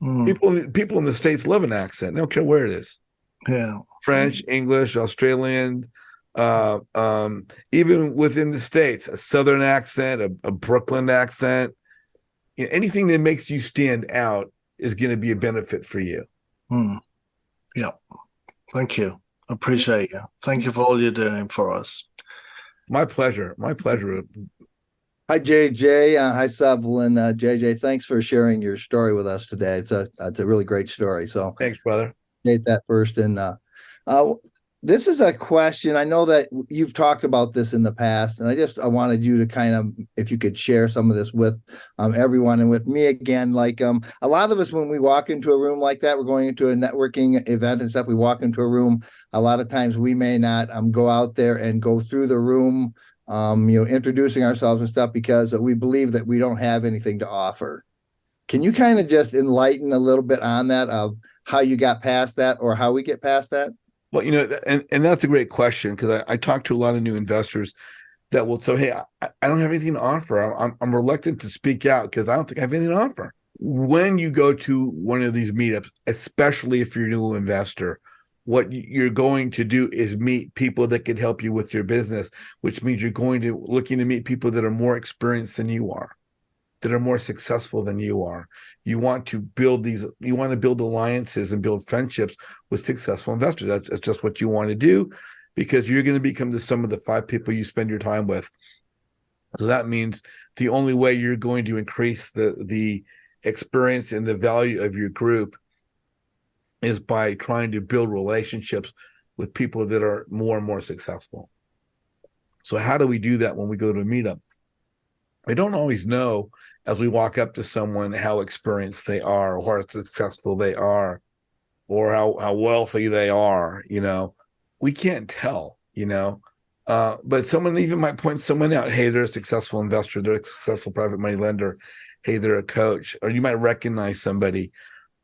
Mm. People in the States love an accent. They don't care where it is. Yeah. French, English, Australian, even within the States, a Southern accent, a Brooklyn accent, anything that makes you stand out is going to be a benefit for you. Mm. Yeah. Thank you. Appreciate you. Thank you for all you're doing for us. My pleasure. My pleasure. Hi, JJ. Hi, Sevealyn. JJ, thanks for sharing your story with us today. It's a really great story. So Thanks, brother. appreciate that first. And this is a question. I know that you've talked about this in the past, and I wanted you to kind of, if you could share some of this with everyone and with me again. Like a lot of us, when we walk into a room like that, we're going into a networking event and stuff. We walk into a room. A lot of times we may not go out there and go through the room, introducing ourselves and stuff, because we believe that we don't have anything to offer. Can you kind of just enlighten a little bit on that, of how you got past that, or how we get past that? Well, and that's a great question, because I talk to a lot of new investors that will say, hey, I don't have anything to offer. I'm reluctant to speak out because I don't think I have anything to offer. When you go to one of these meetups, especially if you're a new investor, what you're going to do is meet people that can help you with your business, which means you're looking to meet people that are more experienced than you are, that are more successful than you are. You want to build alliances and build friendships with successful investors. That's just what you want to do, because you're going to become the sum of the 5 people you spend your time with. So that means the only way you're going to increase the experience and the value of your group is by trying to build relationships with people that are more and more successful. So how do we do that when we go to a meetup? I don't always know as we walk up to someone how experienced they are, or how successful they are, or how wealthy they are. We can't tell, but someone even might point someone out. Hey, they're a successful investor. They're a successful private money lender. Hey, they're a coach. Or you might recognize somebody.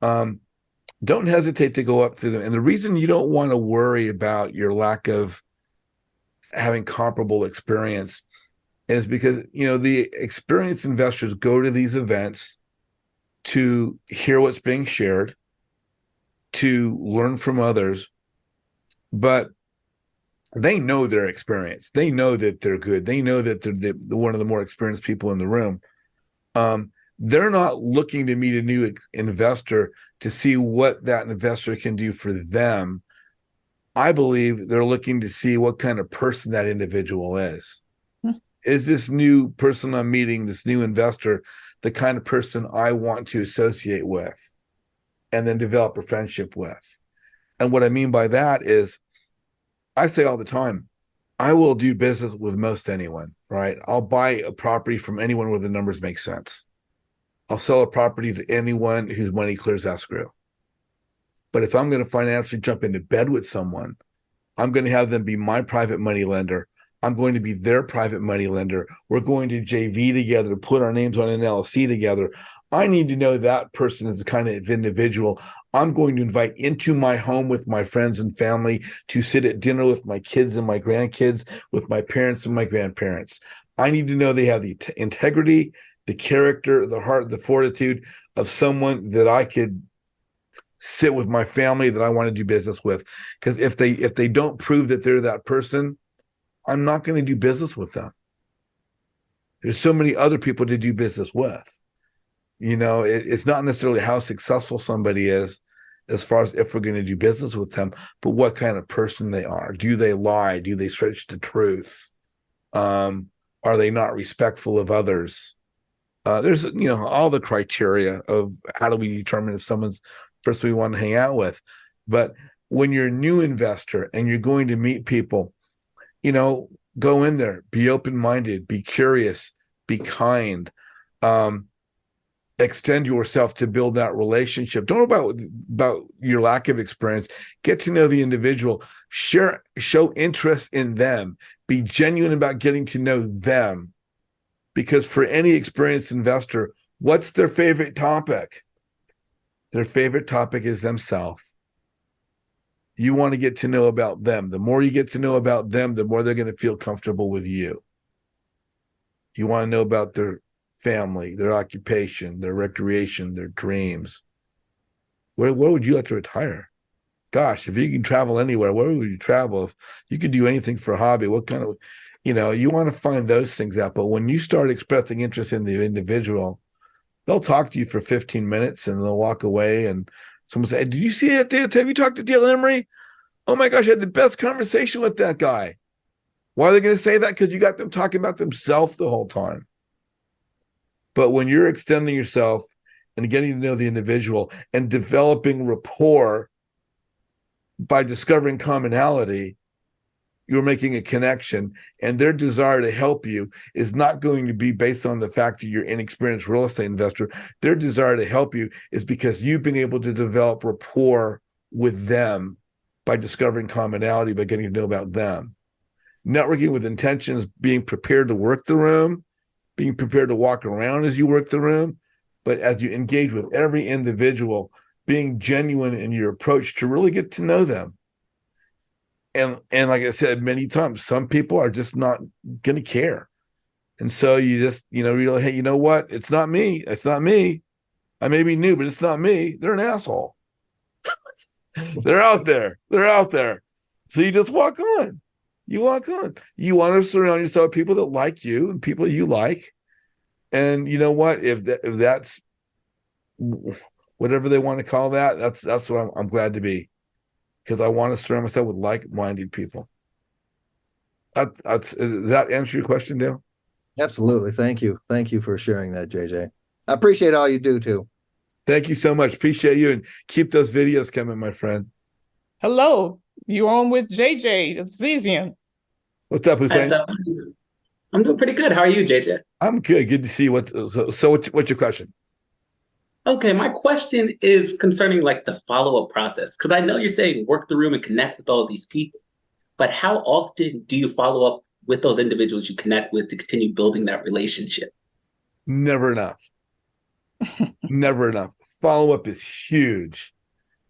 Don't hesitate to go up to them. And the reason you don't want to worry about your lack of having comparable experience is because, the experienced investors go to these events to hear what's being shared, to learn from others, but they know their experience. They know that they're good. They know that they're one of the more experienced people in the room. They're not looking to meet a new investor to see what that investor can do for them. I believe they're looking to see what kind of person that individual is. Is this new person I'm meeting, this new investor, the kind of person I want to associate with and then develop a friendship with. And what I mean by that is, I say all the time, I will do business with most anyone, right? I'll buy a property from anyone where the numbers make sense. I'll sell a property to anyone whose money clears escrow. But if I'm going to financially jump into bed with someone, I'm going to have them be my private money lender. I'm going to be their private money lender. We're going to JV together, put our names on an LLC together. I need to know that person is the kind of individual I'm going to invite into my home with my friends and family to sit at dinner with my kids and my grandkids, with my parents and my grandparents. I need to know they have the integrity, the character, the heart, the fortitude of someone that I could sit with my family, that I want to do business with. Because if they don't prove that they're that person, I'm not going to do business with them. There's so many other people to do business with. It's not necessarily how successful somebody is as far as if we're going to do business with them, but what kind of person they are. Do they lie? Do they stretch the truth? Are they not respectful of others? There's, all the criteria of how do we determine if someone's person we want to hang out with. But when you're a new investor and you're going to meet people, go in there, be open-minded, be curious, be kind, extend yourself to build that relationship. Don't know about your lack of experience. Get to know the individual, show interest in them, be genuine about getting to know them. Because for any experienced investor, what's their favorite topic? Their favorite topic is themselves. You want to get to know about them. The more you get to know about them, the more they're going to feel comfortable with you. You want to know about their family, their occupation, their recreation, their dreams. Where would you like to retire? Gosh, if you can travel anywhere, where would you travel? If you could do anything for a hobby, what kind of, you want to find those things out. But when you start expressing interest in the individual, they'll talk to you for 15 minutes and they'll walk away and someone say, did you see it? Have you talked to Dale Emery? Oh my gosh, I had the best conversation with that guy. Why are they going to say that? Because you got them talking about themselves the whole time. But when you're extending yourself and getting to know the individual and developing rapport by discovering commonality, you're making a connection, and their desire to help you is not going to be based on the fact that you're an inexperienced real estate investor. Their desire to help you is because you've been able to develop rapport with them by discovering commonality, by getting to know about them. Networking with intentions, being prepared to work the room, being prepared to walk around as you work the room, but as you engage with every individual, being genuine in your approach to really get to know them. And like I said many times, some people are just not going to care. And so you just, realize, hey, you know what? It's not me. It's not me. I may be new, but it's not me. They're an asshole. They're out there. They're out there. So you just walk on. You walk on. You want to surround yourself with people that like you and people you like. And you know what? If that's whatever they want to call that, that's what I'm glad to be. Because I want to surround myself with like-minded people. Does that answer your question, Dale? Absolutely. Thank you. Thank you for sharing that, JJ. I appreciate all you do too. Thank you so much. Appreciate you, and keep those videos coming, my friend. Hello, you're on with JJ Azizian. What's up, Hussein? I'm doing pretty good. How are you, JJ? I'm good. Good to see you. What's your question? Okay, my question is concerning like the follow-up process, because I know you're saying work the room and connect with all these people, but how often do you follow up with those individuals you connect with to continue building that relationship? Never enough. Never enough. Follow-up is huge.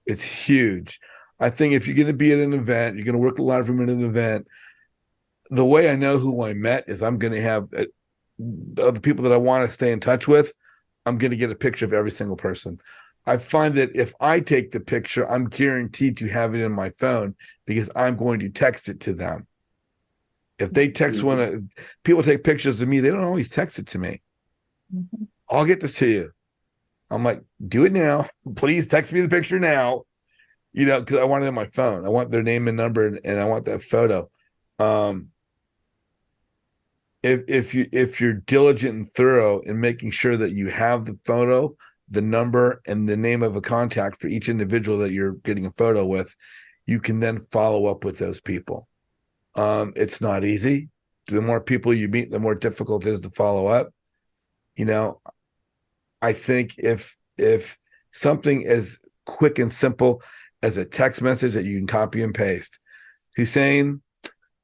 It's huge. I think if you're going to be at an event, you're going to work a lot of them at an event. The way I know who I met is I'm going to have the people that I want to stay in touch with. I'm going to get a picture of every single person. I find that if I take the picture, I'm guaranteed to have it in my phone because I'm going to text it to them. If they text people take pictures of me, they don't always text it to me. Mm-hmm. I'll get this to you. I'm like, do it now. Please text me the picture now. Because I want it in my phone. I want their name and number, and I want that photo. if you're diligent and thorough in making sure that you have the photo, the number, and the name of a contact for each individual that you're getting a photo with, you can then follow up with those people. It's not easy. The more people you meet, the more difficult it is to follow up. I think if something as quick and simple as a text message that you can copy and paste, Hussein,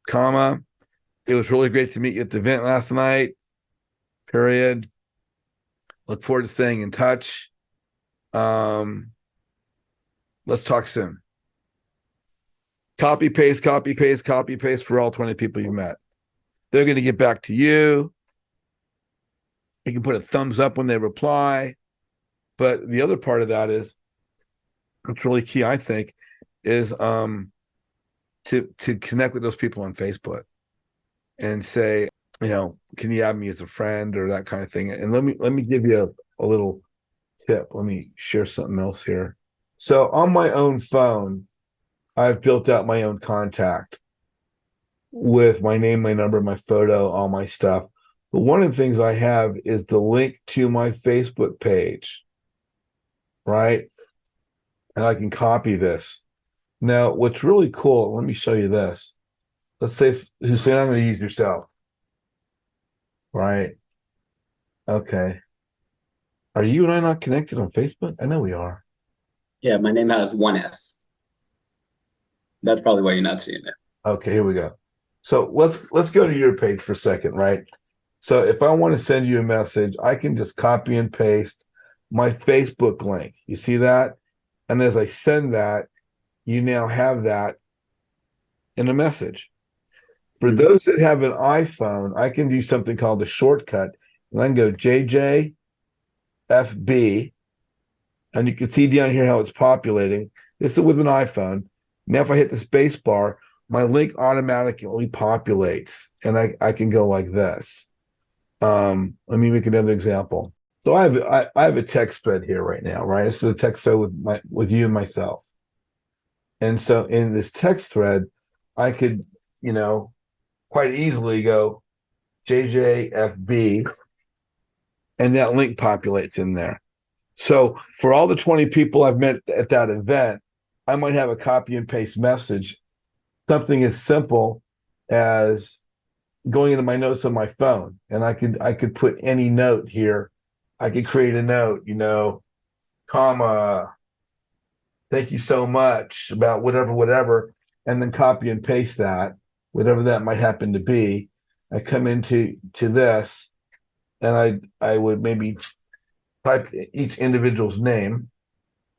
comma, it was really great to meet you at the event last night. Period. Look forward to staying in touch. Let's talk soon. Copy, paste, copy, paste, copy, paste for all 20 people you met. They're going to get back to you. You can put a thumbs up when they reply. But the other part of that is, what's really key, I think, is to connect with those people on Facebook and say, can you add me as a friend or that kind of thing. And let me give you a little tip. Let me share something else here. So on my own phone, I've built out my own contact with my name, my number, my photo, all my stuff. But one of the things I have is the link to my Facebook page, right? And I can copy this. Now, what's really cool, let me show you this. Let's say, Hussein, I'm going to use yourself, right? Okay. Are you and I not connected on Facebook? I know we are. Yeah, my name has one S. That's probably why you're not seeing it. Okay, here we go. So let's go to your page for a second, right? So if I want to send you a message, I can just copy and paste my Facebook link. You see that? And as I send that, you now have that in a message. For those that have an iPhone, I can do something called a shortcut. And I can go JJFB. And you can see down here how it's populating. This is with an iPhone. Now, if I hit the space bar, my link automatically populates. And I can go like this. Let me make another example. So I have a text thread here right now, right? This is a text thread with you and myself. And so in this text thread, I could, quite easily go JJFB, and that link populates in there. So for all the 20 people I've met at that event, I might have a copy and paste message, something as simple as going into my notes on my phone, and I could put any note here. I could create a note, comma, thank you so much about whatever, and then copy and paste that, whatever that might happen to be. I come into this, and I would maybe type each individual's name.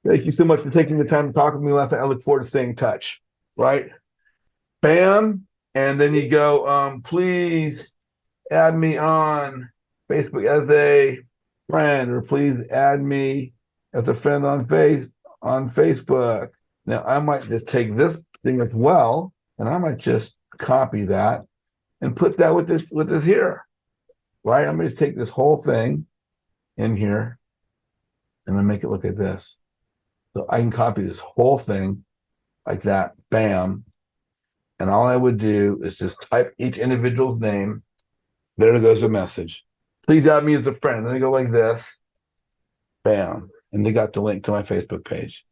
Thank you so much for taking the time to talk with me last night. I look forward to staying in touch. Right? Bam. And then you go, please add me on Facebook as a friend, or please add me as a friend on Facebook. Now I might just take this thing as well, and I might just copy that and put that with this here. Right? I'm going to take this whole thing in here and then make it look like this. So I can copy this whole thing like that. Bam. And all I would do is just type each individual's name. There goes a message. Please add me as a friend. Then I go like this. Bam. And they got the link to my Facebook page.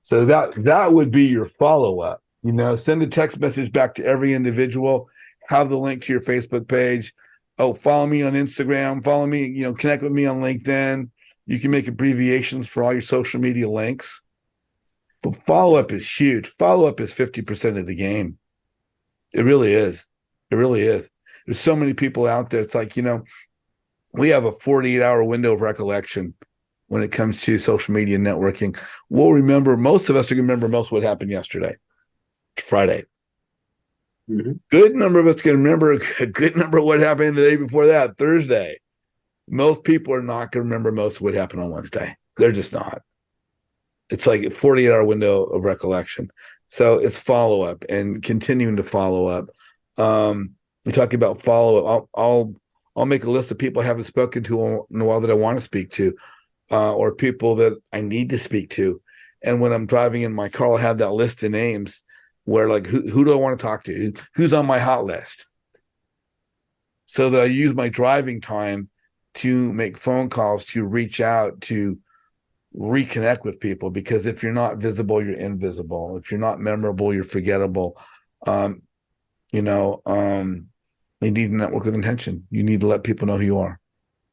So that would be your follow-up. Send a text message back to every individual. Have the link to your Facebook page. Oh, follow me on Instagram. Follow me, connect with me on LinkedIn. You can make abbreviations for all your social media links. But follow-up is huge. Follow-up is 50% of the game. It really is. It really is. There's so many people out there. It's like, we have a 48-hour window of recollection when it comes to social media networking. We'll remember, most of us are going to remember most of what happened yesterday, Friday. Mm-hmm. Good number of us can remember a good number of what happened the day before that, Thursday. Most people are not going to remember most of what happened on Wednesday. They're just not. It's like a 48-hour window of recollection. So it's follow-up and continuing to follow up. We're talking about follow-up. I'll make a list of people I haven't spoken to in a while that I want to speak to, or people that I need to speak to. And when I'm driving in my car, I'll have that list of names where, like, who do I want to talk to? Who's on my hot list? so that I use my driving time to make phone calls, to reach out, to reconnect with people. Because if you're not visible, you're invisible. If you're not memorable, you're forgettable. You know, you need to network with intention. You need to let people know who you are.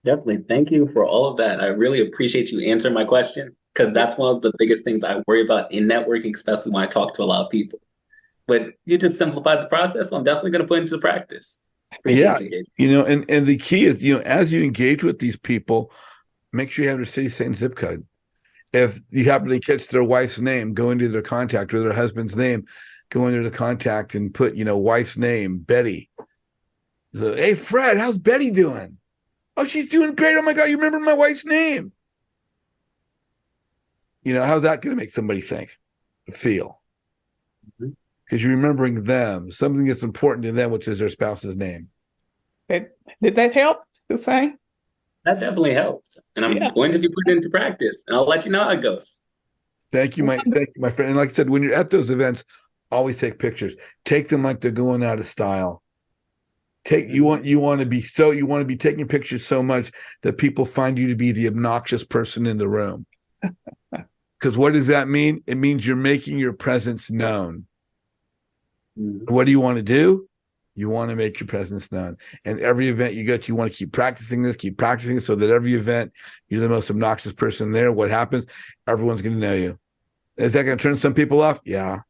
Definitely. Thank you for all of that. I really appreciate you answering my question because that's one of the biggest things I worry about in networking, especially when I talk to a lot of people. But you just simplified the process, so I'm definitely going to put it into practice. Yeah, Appreciate you, Gabe. you know, and the key is, you know, as you engage with these people, make sure you have their city, state, and zip code. If you happen to catch their wife's name, go into their contact, or their husband's name, go into the contact and put, you know, wife's name, Betty. So, hey, Fred, how's Betty doing? Oh, she's doing great. Oh my God, you remember my wife's name? You know, how's that going to make somebody think, feel? Mhm. Because you're remembering them, something that's important to them, which is their spouse's name. Did that help the same? That definitely helps. And I'm Yeah. going to be putting it into practice, and I'll let you know how it goes. Thank you, my friend. And like I said, when you're at those events, always take pictures. Take them like they're going out of style. You want to be taking pictures so much that people find you to be the obnoxious person in the room. Because what does that mean? It means you're making your presence known. Mhm. What do you want to do? You want to make your presence known. And every event you go to, you want to keep practicing so that every event you're the most obnoxious person there. What happens? Everyone's going to know you. Is that going to turn some people off? Yeah.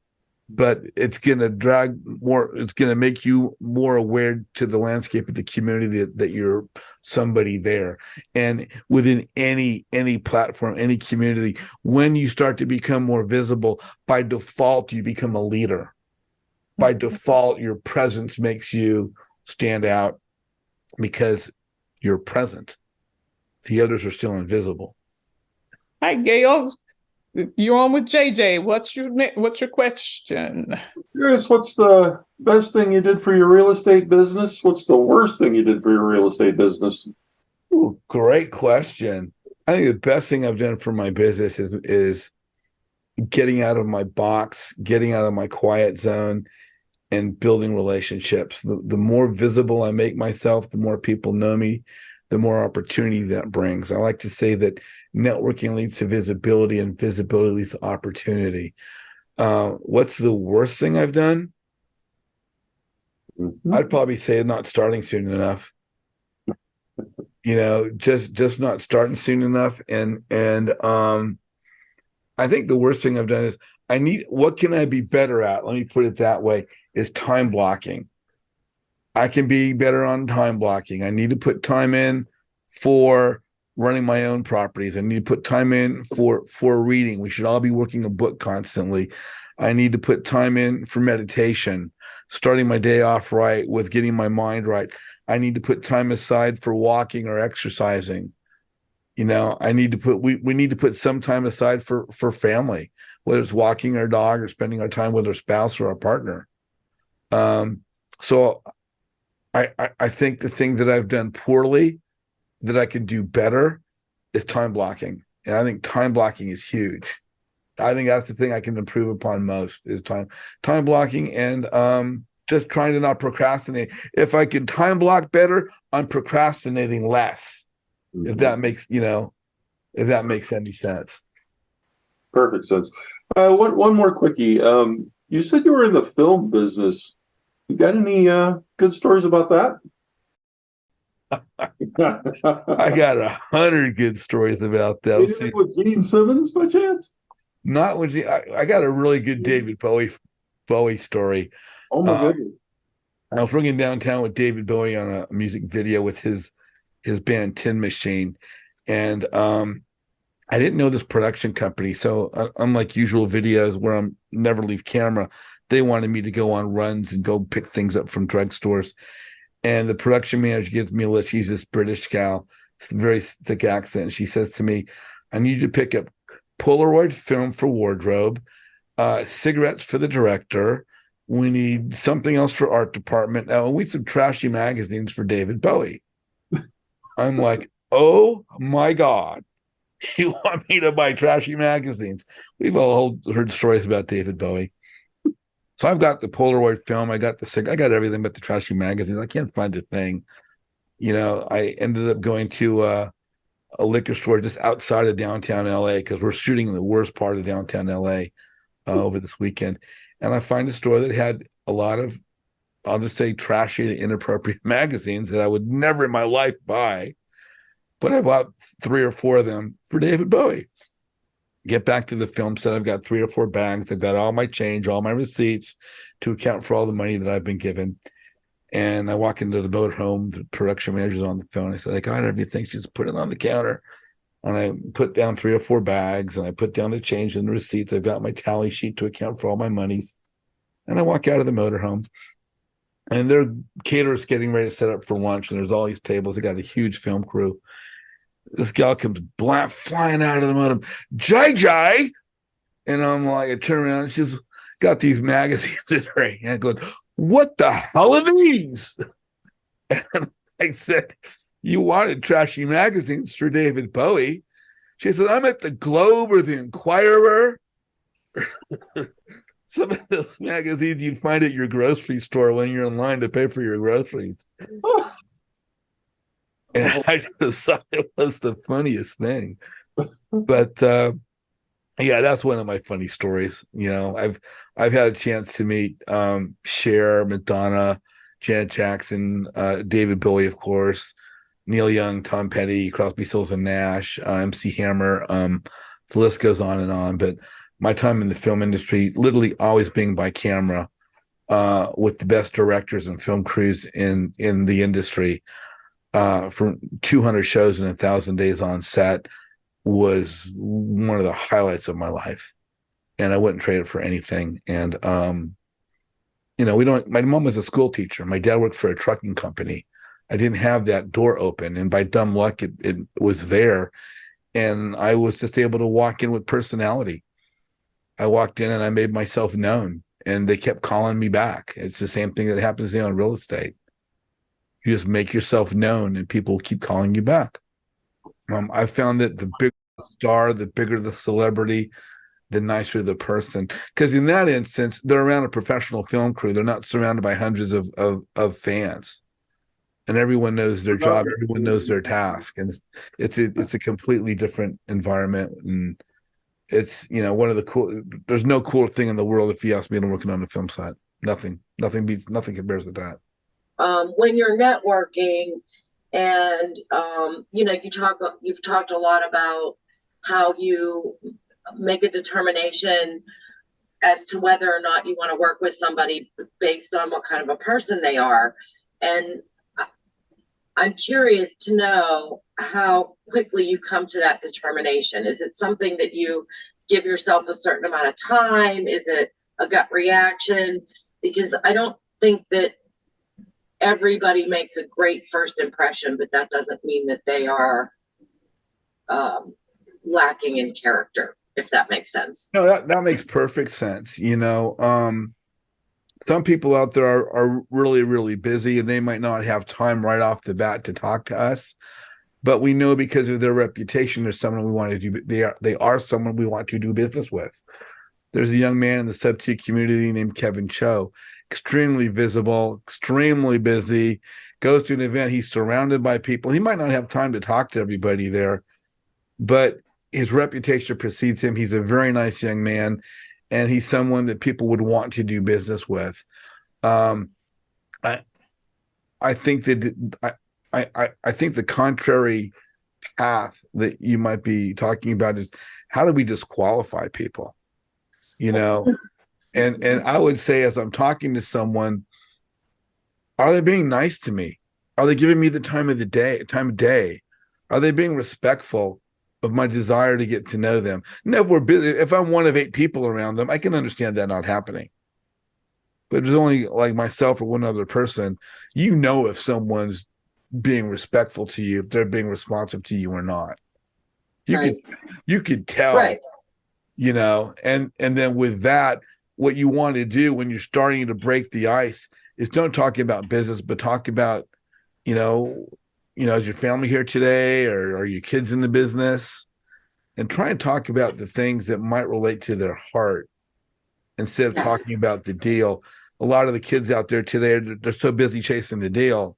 But it's going to make you more aware to the landscape of the community that you're somebody there. And within any platform, any community, when you start to become more visible, by default, you become a leader. By default, your presence makes you stand out because you're present. The others are still invisible. Hi, Gail. You're on with JJ. What's your question? Curious, what's the best thing you did for your real estate business? What's the worst thing you did for your real estate business? Ooh, great question. I think the best thing I've done for my business is getting out of my box, getting out of my quiet zone, and building relationships. The more visible I make myself, the more people know me, the more opportunity that brings. I like to say that networking leads to visibility, and visibility leads to opportunity. What's the worst thing I've done? Mm-hmm. I'd probably say not starting soon enough. You know, just not starting soon enough. And I think the worst thing I've done is what can I be better at? Let me put it that way, is time blocking. I can be better on time blocking. I need to put time in for running my own properties. I need to put time in for reading. We should all be working a book constantly. I need to put time in for meditation, starting my day off right with getting my mind right. I need to put time aside for walking or exercising. You know, we need to put some time aside for family, whether it's walking our dog or spending our time with our spouse or our partner. So I think the thing that I've done poorly that I can do better is time blocking. And I think time blocking is huge. I think that's the thing I can improve upon most is time blocking, and just trying to not procrastinate. If I can time block better, I'm procrastinating less. Mm-hmm. If that makes any sense. Perfect sense. One more quickie. You said you were in the film business. You got any good stories about that? I got 100 good stories about that. Anything with Gene Simmons by chance? Not with I got a really good David Bowie story. Oh my goodness. I was working downtown with David Bowie on a music video with his band Tin Machine, and I didn't know this production company. So unlike usual videos where I'm never leave camera, they wanted me to go on runs and go pick things up from drugstores. And the production manager gives me a list. She's this British gal, very thick accent. She says to me, I need you to pick up Polaroid film for wardrobe, cigarettes for the director. We need something else for art department. Now, we need some trashy magazines for David Bowie. I'm like, oh my God, you want me to buy trashy magazines? We've all heard stories about David Bowie. So I've got the Polaroid film. I got everything but the trashy magazines. I can't find a thing. I ended up going to a liquor store just outside of downtown LA because we're shooting in the worst part of downtown LA over this weekend. And I find a store that had a lot of, I'll just say, trashy and inappropriate magazines that I would never in my life buy. But I bought 3 or 4 of them for David Bowie. Get back to the film set. I've got 3 or 4 bags. I've got all my change, all my receipts to account for all the money that I've been given. And I walk into the motorhome. The production manager's on the phone. I said, I got everything. She's put it on the counter. And I put down 3 or 4 bags, and I put down the change and the receipts. I've got my tally sheet to account for all my monies. And I walk out of the motorhome. And their caterer's getting ready to set up for lunch. And there's all these tables. They got a huge film crew. This gal comes flying out of the motorhome. JJ! And I'm like, I turn around, and she's got these magazines in her hand going, what the hell are these? And I said, you wanted trashy magazines for David Bowie. She said, I'm at the Globe or the Inquirer. Some of those magazines you'd find at your grocery store when you're in line to pay for your groceries. And I just thought it was the funniest thing. But yeah, that's one of my funny stories. I've had a chance to meet Cher, Madonna, Janet Jackson, David Bowie, of course, Neil Young, Tom Petty, Crosby, Stills and Nash, MC Hammer. The list goes on and on. But my time in the film industry, literally always being by camera with the best directors and film crews in the industry, from 200 shows and 1,000 days on set, was one of the highlights of my life. And I wouldn't trade it for anything. And, my mom was a school teacher. My dad worked for a trucking company. I didn't have that door open. And by dumb luck, it was there. And I was just able to walk in with personality. I walked in and I made myself known, and they kept calling me back. It's the same thing that happens to you on real estate. You just make yourself known and people keep calling you back. I found that the bigger the star, the bigger the celebrity, the nicer the person. Because in that instance, they're around a professional film crew. They're not surrounded by hundreds of fans. And everyone knows their job. Everyone knows their task. And it's a completely different environment. And it's, one of the there's no cooler thing in the world, if you ask me, than working on a film set. Nothing compares with that. When you're networking, and you've talked a lot about how you make a determination as to whether or not you want to work with somebody based on what kind of a person they are. And I'm curious to know how quickly you come to that determination. Is it something that you give yourself a certain amount of time? Is it a gut reaction? Because I don't think that everybody makes a great first impression, but that doesn't mean that they are lacking in character, if that makes sense. No, that makes perfect sense. Some people out there are really, really busy, and they might not have time right off the bat to talk to us. But we know because of their reputation, there's someone we want to do. They are someone we want to do business with. There's a young man in the sub-T community named Kevin Cho, extremely visible, extremely busy, goes to an event. He's surrounded by people. He might not have time to talk to everybody there, but his reputation precedes him. He's a very nice young man, and he's someone that people would want to do business with. I think that I think the contrary path that you might be talking about is, how do we disqualify people? And I would say, as I'm talking to someone, are they being nice to me? Are they giving me the time of day? Are they being respectful of my desire to get to know them? Now, if we're busy, if I'm one of 8 people around them, I can understand that not happening. But if there's only like myself or one other person, if someone's being respectful to you, if they're being responsive to you or not. You could tell, right. And then with that, what you want to do when you're starting to break the ice is don't talk about business, but talk about, is your family here today, or are your kids in the business? And try and talk about the things that might relate to their heart instead of talking about the deal. A lot of the kids out there today, they're so busy chasing the deal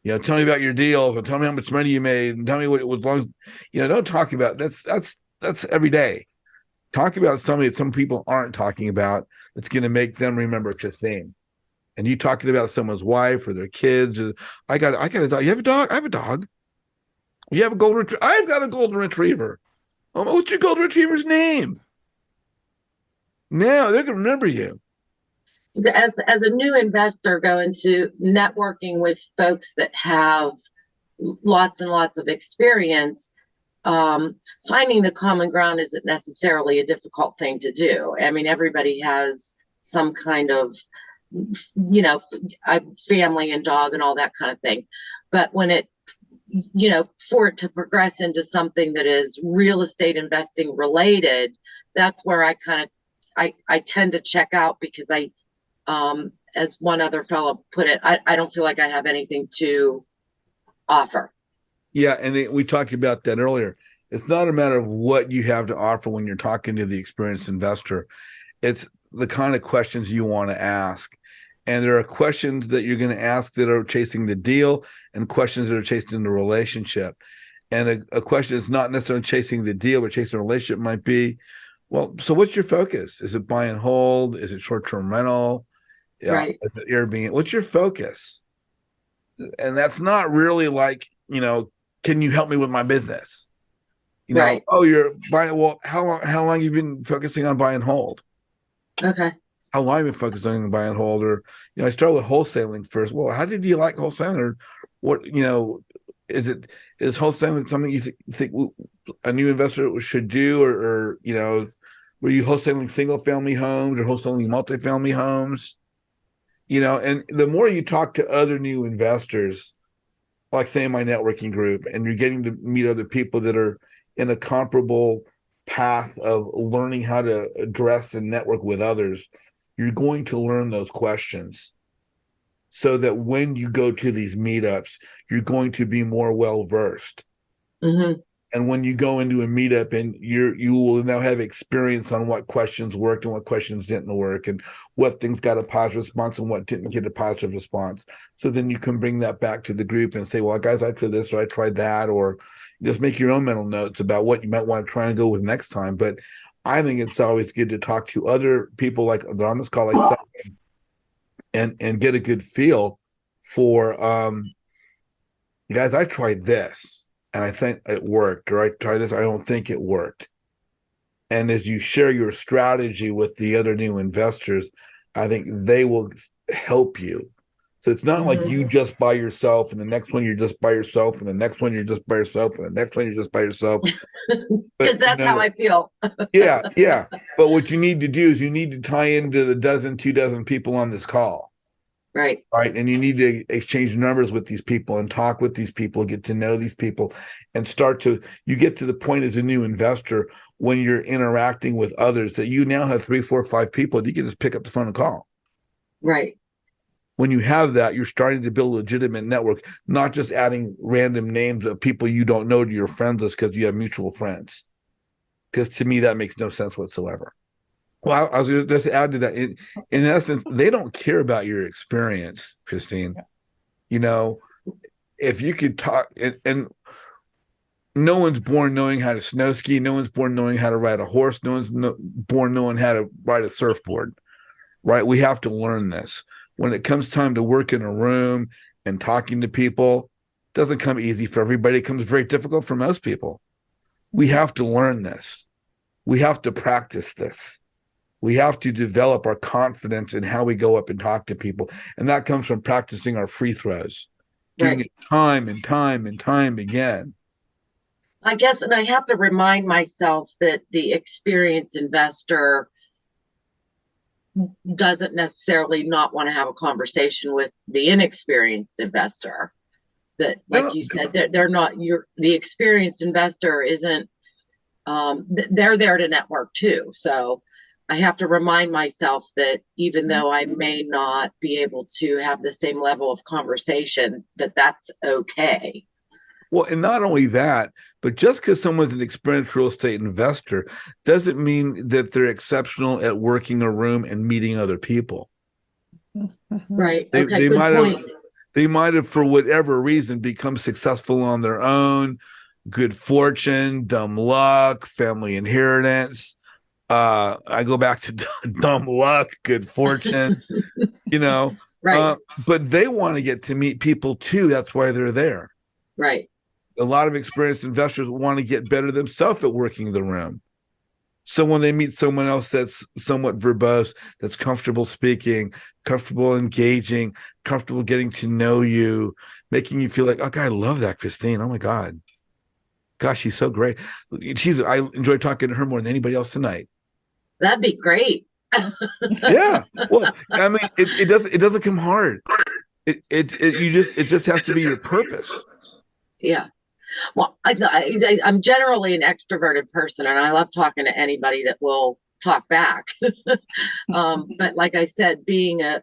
Tell me about your deals, or tell me how much money you made, and tell me what it was long. Don't talk about that's every day. Talk about somebody that some people aren't talking about that's going to make them remember Christine. And you talking about someone's wife or their kids. Or, I got a dog. You have a dog? I have a dog. You have a golden retriever? I've got a golden retriever. Oh, what's your golden retriever's name? Now they're going to remember you. As a new investor going to networking with folks that have lots and lots of experience, finding the common ground isn't necessarily a difficult thing to do. I mean, everybody has some kind of, family and dog and all that kind of thing. But when it, for it to progress into something that is real estate investing related, that's where I tend to check out, because as one other fellow put it, I don't feel like I have anything to offer. Yeah, and we talked about that earlier. It's not a matter of what you have to offer when you're talking to the experienced investor. It's the kind of questions you want to ask. And there are questions that you're going to ask that are chasing the deal, and questions that are chasing the relationship. And a question that's not necessarily chasing the deal, but chasing the relationship might be, well, so what's your focus? Is it buy and hold? Is it short-term rental? Right. Is it Airbnb? What's your focus? And that's not really like, can you help me with my business? Right. Oh, you're buying. Well, how long have you been focusing on buy and hold? Okay. How long have you been focusing on buy and hold? Or, I started with wholesaling first. Well, how did you like wholesaling? Or what, is wholesaling something you think a new investor should do? Or were you wholesaling single family homes or wholesaling multifamily homes? And the more you talk to other new investors, like say in my networking group, and you're getting to meet other people that are in a comparable path of learning how to address and network with others, you're going to learn those questions so that when you go to these meetups, you're going to be more well-versed. Mm-hmm. And when you go into a meetup and you will now have experience on what questions worked and what questions didn't work, and what things got a positive response and what didn't get a positive response. So then you can bring that back to the group and say, well, guys, I tried this or I tried that, or just make your own mental notes about what you might want to try and go with next time. But I think it's always good to talk to other people like on this call, like Sevealyn, and get a good feel for, guys, I tried this and I think it worked, or I tried this, I don't think it worked. And as you share your strategy with the other new investors, I think they will help you. So it's not like you just by yourself, and the next one you're just by yourself, and the next one you're just by yourself, and the next one you're just by yourself. Because that's how I feel. Yeah. But what you need to do is you need to tie into the 2 dozen people on this call. Right. And you need to exchange numbers with these people and talk with these people, get to know these people, and you get to the point as a new investor when you're interacting with others that you now have 3, 4, 5 people that you can just pick up the phone and call. Right. When you have that, you're starting to build a legitimate network, not just adding random names of people you don't know to your friends list because you have mutual friends. Because to me, that makes no sense whatsoever. Well, I was going to just add to that. In essence, they don't care about your experience, Christine. If you could talk, and no one's born knowing how to snow ski. No one's born knowing how to ride a horse. No one's born knowing how to ride a surfboard, right? We have to learn this. When it comes time to work in a room and talking to people, it doesn't come easy for everybody. It comes very difficult for most people. We have to learn this. We have to practice this. We have to develop our confidence in how we go up and talk to people. And that comes from practicing our free throws, doing it time and time and time again. I guess, and I have to remind myself that the experienced investor doesn't necessarily not want to have a conversation with the inexperienced investor. That, like you said, they're not, the experienced investor isn't, they're there to network too. So I have to remind myself that even though I may not be able to have the same level of conversation, that's okay. Well, and not only that, but just because someone's an experienced real estate investor doesn't mean that they're exceptional at working a room and meeting other people. Right. They might They might have, for whatever reason, become successful on their own, good fortune, dumb luck, family inheritance. I go back to dumb luck, good fortune, you know. Right. But they want to get to meet people too. That's why they're there. Right. A lot of experienced investors want to get better themselves at working the room. So when they meet someone else that's somewhat verbose, that's comfortable speaking, comfortable engaging, comfortable getting to know you, making you feel like, oh God, I love that Christine. Oh my God. Gosh, she's so great. I enjoy talking to her more than anybody else tonight. That'd be great. Yeah. Well, I mean, it doesn't come hard. It just has to be your purpose. Yeah. Well, I'm generally an extroverted person, and I love talking to anybody that will talk back. But like I said, being so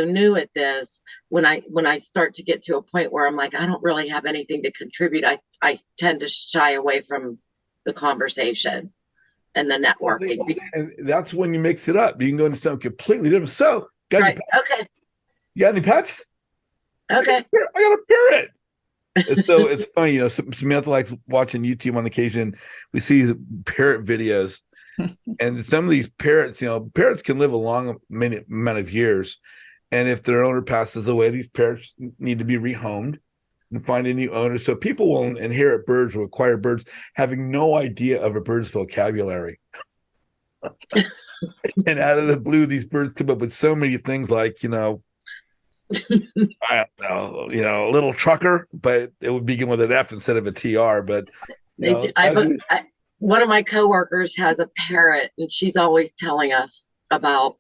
new at this, when I start to get to a point where I'm like, I don't really have anything to contribute, I tend to shy away from the conversation and the networking. And that's when you mix it up. You can go into something completely different. So, right. Okay. You got any pets? Okay. I got a parrot. So it's funny, you know, Samantha likes watching YouTube on occasion. We see parrot videos, and some of these parrots, you know, parrots can live a long amount of years. And if their owner passes away, these parrots need to be rehomed and find a new owner. So people will inherit birds or acquire birds having no idea of a bird's vocabulary. And out of the blue, these birds come up with so many things like, you know, I don't know, you know, a little trucker, but it would begin with an F instead of a TR. But one of my coworkers has a parrot, and she's always telling us about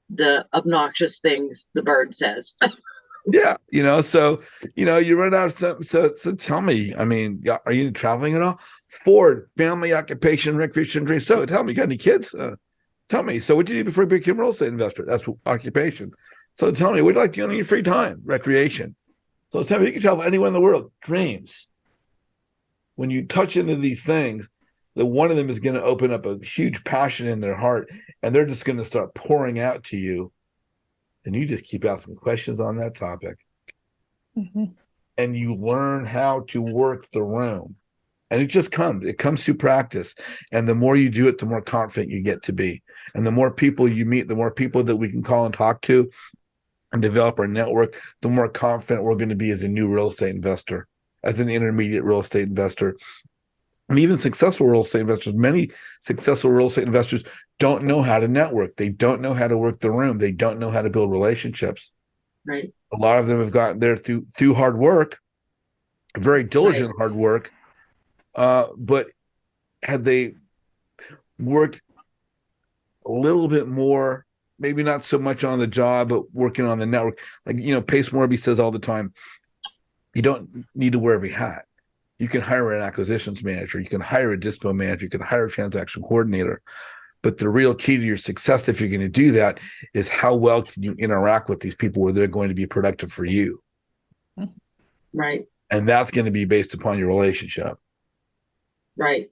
the obnoxious things the bird says. Yeah, you know, so you know, you run out of something. So tell me, I mean, are you traveling at all? Ford, family, occupation, recreation, dream. So tell me, you got any kids? Tell me. So what did you do before you became a real estate investor? That's occupation. So tell me, what do you like to do in your free time? Recreation. So tell me, you can travel anywhere in the world. Dreams. When you touch into these things, that one of them is going to open up a huge passion in their heart, and they're just going to start pouring out to you. And you just keep asking questions on that topic. Mm-hmm. And you learn how to work the room. And it just comes. It comes through practice. And the more you do it, the more confident you get to be. And the more people you meet, the more people that we can call and talk to and develop our network, the more confident we're going to be as a new real estate investor, as an intermediate real estate investor. And even successful real estate investors, many successful real estate investors don't know how to network. They don't know how to work the room. They don't know how to build relationships. Right. A lot of them have gotten there through hard work, very diligent hard work. But had they worked a little bit more, maybe not so much on the job, but working on the network, like, you know, Pace Morby says all the time, you don't need to wear every hat. You can hire an acquisitions manager. You can hire a dispo manager. You can hire a transaction coordinator. But the real key to your success, if you're going to do that, is how well can you interact with these people where they're going to be productive for you. Right. And that's going to be based upon your relationship. Right.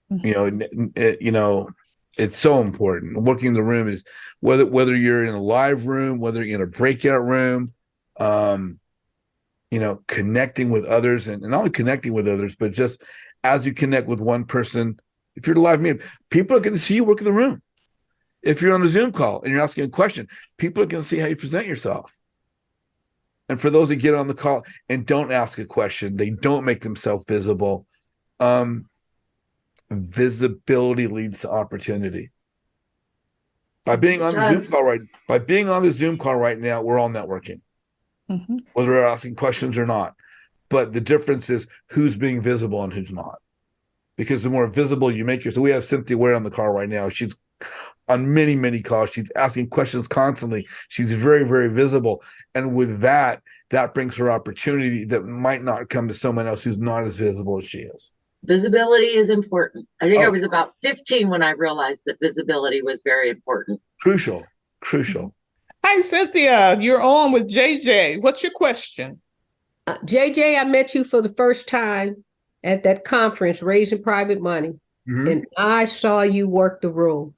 You know, it's so important. Working the room is whether you're in a live room, whether you're in a breakout room, you know, connecting with others, and not only connecting with others, but just as you connect with one person, if you're at a live meeting, people are going to see you work in the room. If you're on a Zoom call and you're asking a question, people are going to see how you present yourself. And for those that get on the call and don't ask a question, they don't make themselves visible. Visibility leads to opportunity. By being on the Zoom call right now, we're all networking. Mm-hmm. Whether we're asking questions or not. But the difference is who's being visible and who's not. Because the more visible you make yourself, we have Cynthia Ware on the call right now. She's on many, many calls. She's asking questions constantly. She's very, very visible. And with that brings her opportunity that might not come to someone else who's not as visible as she is. Visibility is important. I think I was about 15 when I realized that visibility was very important. Crucial. Hi, Cynthia. You're on with JJ. What's your question? JJ, I met you for the first time at that conference, Raising Private Money. Mm-hmm. And I saw you work the room.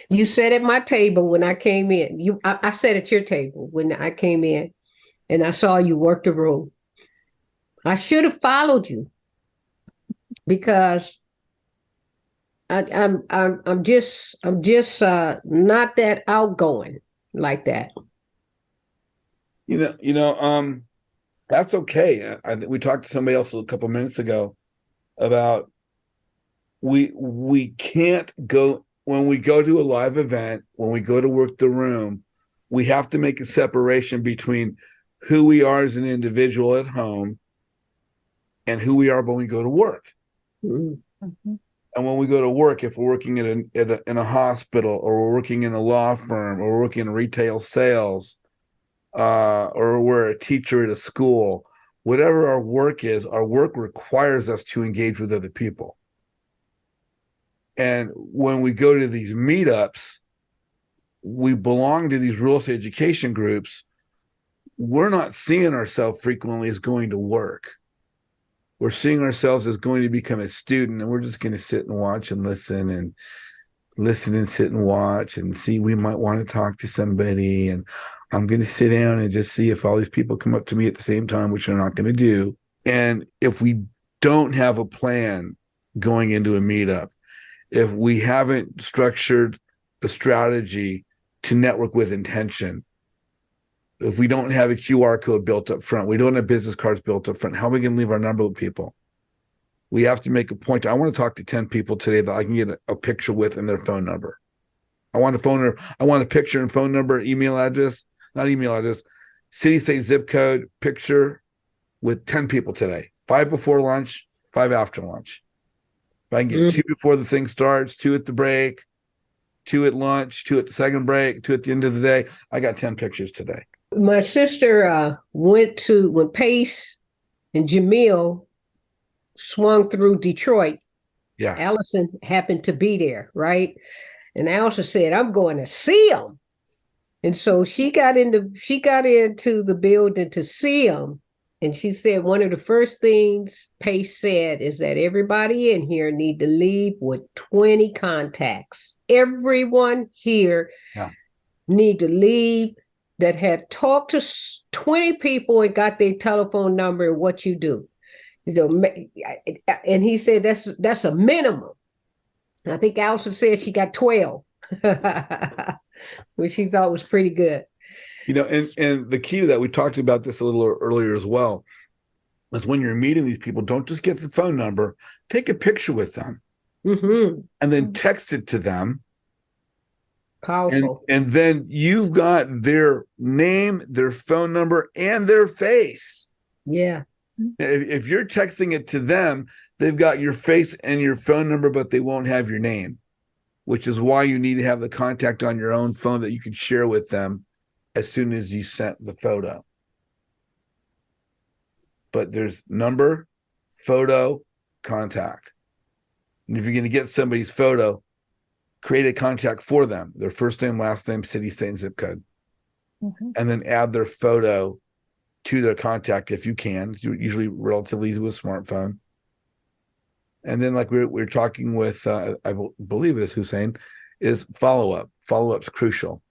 You sat at my table when I came in. I sat at your table when I came in, and I saw you work the room. I should have followed you because I'm just not that outgoing like that. That's okay. We talked to somebody else a couple minutes ago about we can't go when we go to a live event, when we go to work the room, we have to make a separation between who we are as an individual at home and who we are when we go to work. Mm-hmm. And when we go to work, if we're working in a hospital, or we're working in a law firm, or we're working in retail sales, or we're a teacher at a school, whatever our work is, our work requires us to engage with other people. And when we go to these meetups, we belong to these real estate education groups. We're not seeing ourselves frequently as going to work. We're seeing ourselves as going to become a student, and we're just going to sit and watch and listen and sit and watch and see. We might want to talk to somebody, and I'm going to sit down and just see if all these people come up to me at the same time, which they're not going to do. And if we don't have a plan going into a meetup, if we haven't structured a strategy to network with intention, if we don't have a QR code built up front, we don't have business cards built up front, how are we going to leave our number with people? We have to make a point. I want to talk to 10 people today that I can get a picture with and their phone number. I want a picture and phone number, email address, not email address, city, state, zip code, picture with 10 people today. 5 before lunch, 5 after lunch. If I can get 2 before the thing starts, 2 at the break, 2 at lunch, 2 at the second break, 2 at the end of the day, I got 10 pictures today. My sister when Pace and Jamil swung through Detroit. Yeah. Allison happened to be there, right? And Allison said, "I'm going to see him." And so she got into the building to see him. And she said one of the first things Pace said is that everybody in here need to leave with 20 contacts. Everyone here need to leave that had talked to 20 people and got their telephone number and what you do. And he said that's a minimum. I think Allison said she got 12, which she thought was pretty good. And the key to that, we talked about this a little earlier as well, is when you're meeting these people, don't just get the phone number, take a picture with them, and then text it to them. Powerful. And then you've got their name, their phone number, and their face. Yeah. If you're texting it to them, they've got your face and your phone number, but they won't have your name, which is why you need to have the contact on your own phone that you can share with them as soon as you sent the photo. But there's number, photo, contact. And if you're going to get somebody's photo, create a contact for them, their first name, last name, city, state, and zip code. And then add their photo to their contact if you can. It's usually relatively easy with a smartphone. And then, like we're talking with, I believe it's Hussein, is follow-up. Follow-up's crucial.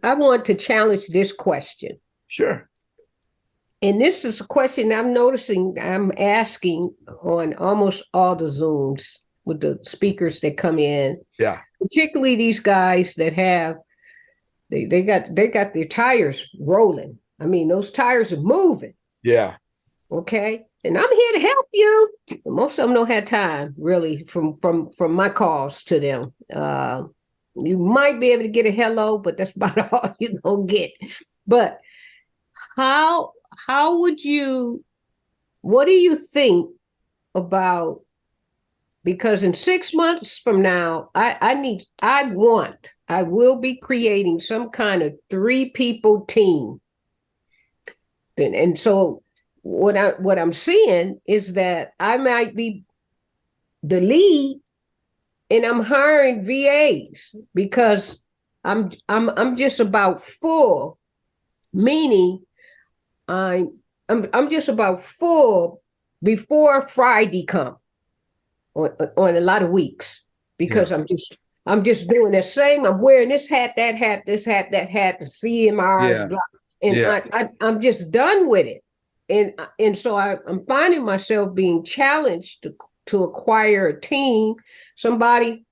I want to challenge this question. Sure. And this is a question I'm noticing I'm asking on almost all the Zooms with the speakers that come in. Yeah. Particularly these guys that have, they got their tires rolling. I mean, those tires are moving. Yeah. Okay. And I'm here to help you. Most of them don't have time, really, from my calls to them. You might be able to get a hello, but that's about all you're gonna get. But how would you, what do you think about, because in 6 months from now, I will be creating some kind of 3-people team. And so what I'm seeing is that I might be the lead, and I'm hiring VAs because I'm just about full, meaning I'm just about full before Friday come on a lot of weeks, because I'm just doing the same. I'm wearing this hat, that hat, this hat, that hat, the CMR, Yeah. blah, and Yeah. I'm just done with it. And so I'm finding myself being challenged to acquire a team, somebody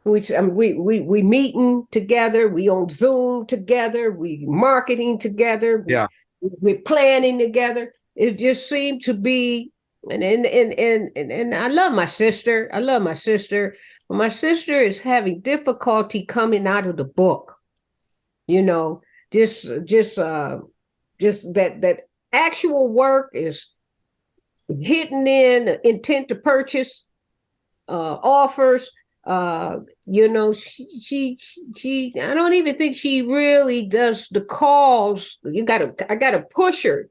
which we meeting together, we on Zoom together, we marketing together, Yeah. we're planning together. It just seemed to be, and I love my sister. I love my sister, but my sister is having difficulty coming out of the book. You know, just that actual work is hitting in intent to purchase offers. She I don't even think she really does the calls. I gotta push her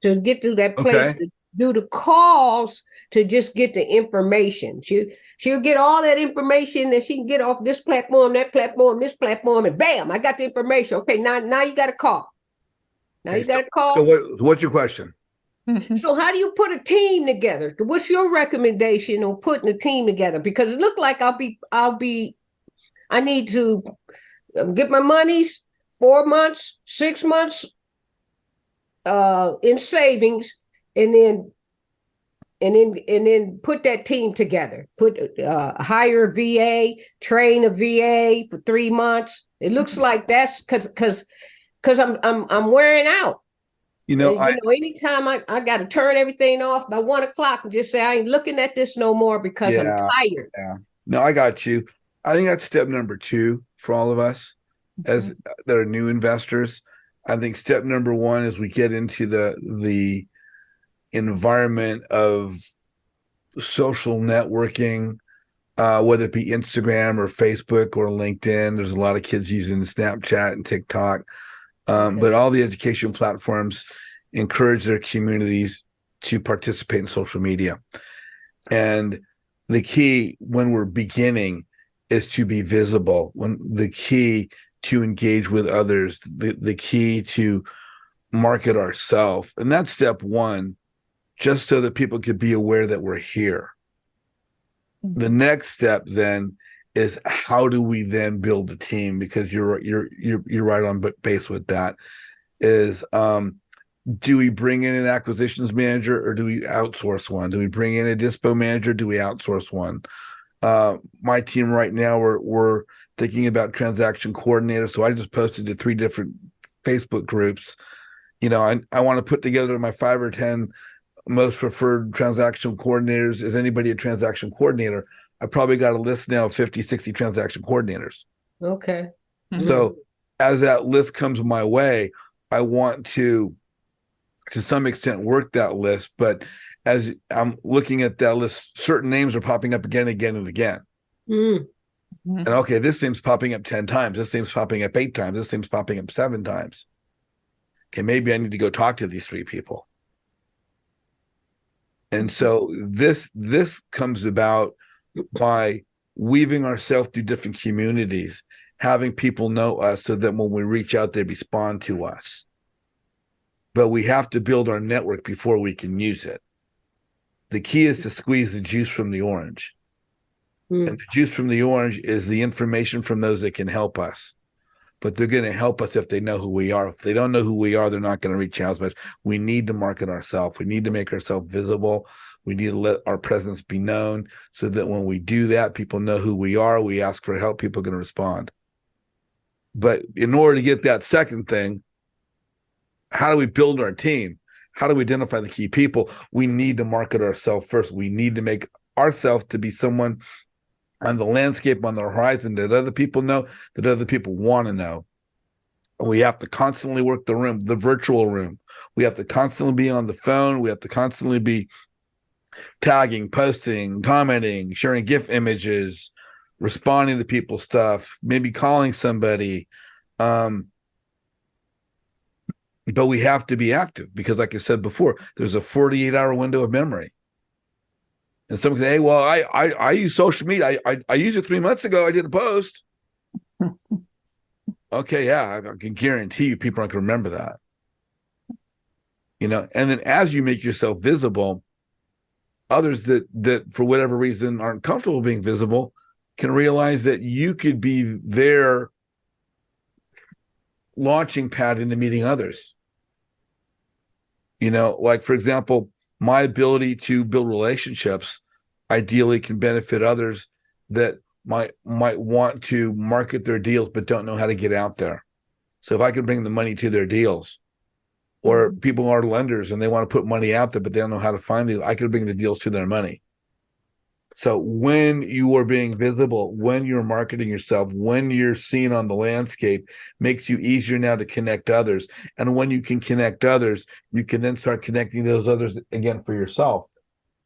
to get to that place Okay. to do the calls to just get the information. She'll get all that information that she can get off this platform, that platform, this platform, and bam, I got the information. Okay, now you got to call. Now you got to So call. what's your question? So how do you put a team together? What's your recommendation on putting a team together? Because it looked like I need to get my monies 4 months, 6 months in savings, and then put that team together. Hire a VA, train a VA for 3 months. It looks like that's because I'm wearing out. Anytime I got to turn everything off by 1 o'clock and just say I ain't looking at this no more because I'm tired. Yeah. No, I got you. I think that's step number 2 for all of us as that are new investors. I think step number 1 is we get into the environment of social networking, whether it be Instagram or Facebook or LinkedIn. There's a lot of kids using Snapchat and TikTok. But all the education platforms encourage their communities to participate in social media. And the key when we're beginning is to be visible. When the key to engage with others, the key to market ourselves. And that's step 1, just so that people could be aware that we're here. The next step then is how do we then build the team? Because you're right on base with that. Is do we bring in an acquisitions manager or do we outsource one? Do we bring in a dispo manager? Do we outsource one? My team right now we're thinking about transaction coordinators. So I just posted to 3 different Facebook groups. I want to put together my 5 or 10 most preferred transaction coordinators. Is anybody a transaction coordinator? I probably got a list now of 50, 60 transaction coordinators. Okay. So as that list comes my way, I want to some extent work that list. But as I'm looking at that list, certain names are popping up again and again and again. And okay, this name's popping up 10 times. This name's popping up 8 times. This name's popping up 7 times. Okay, maybe I need to go talk to these 3 people. And so this comes about by weaving ourselves through different communities, having people know us so that when we reach out, they respond to us. But we have to build our network before we can use it. The key is to squeeze the juice from the orange. And the juice from the orange is the information from those that can help us. But they're going to help us if they know who we are. If they don't know who we are, they're not going to reach out as much. We need to market ourselves. We need to make ourselves visible. We need to let our presence be known so that when we do that, people know who we are. We ask for help, people are going to respond. But in order to get that second thing, how do we build our team? How do we identify the key people? We need to market ourselves first. We need to make ourselves to be someone on the landscape, on the horizon that other people know, that other people want to know. We have to constantly work the room, the virtual room. We have to constantly be on the phone. We have to constantly be tagging, posting, commenting, sharing GIF images, responding to people's stuff, maybe calling somebody. But we have to be active because, like I said before, there's a 48-hour window of memory. And someone can say, hey, well, I use social media. I used it 3 months ago. I did a post. Okay, yeah, I can guarantee you people aren't going to remember that. And then as you make yourself visible, others that for whatever reason aren't comfortable being visible can realize that you could be their launching pad into meeting others. Like, for example, my ability to build relationships ideally can benefit others that might want to market their deals but don't know how to get out there. So if I can bring the money to their deals, or people are lenders and they want to put money out there but they don't know how to find these, I could bring the deals to their money. So when you are being visible, when you're marketing yourself, when you're seen on the landscape, makes you easier now to connect others. And when you can connect others, you can then start connecting those others again for yourself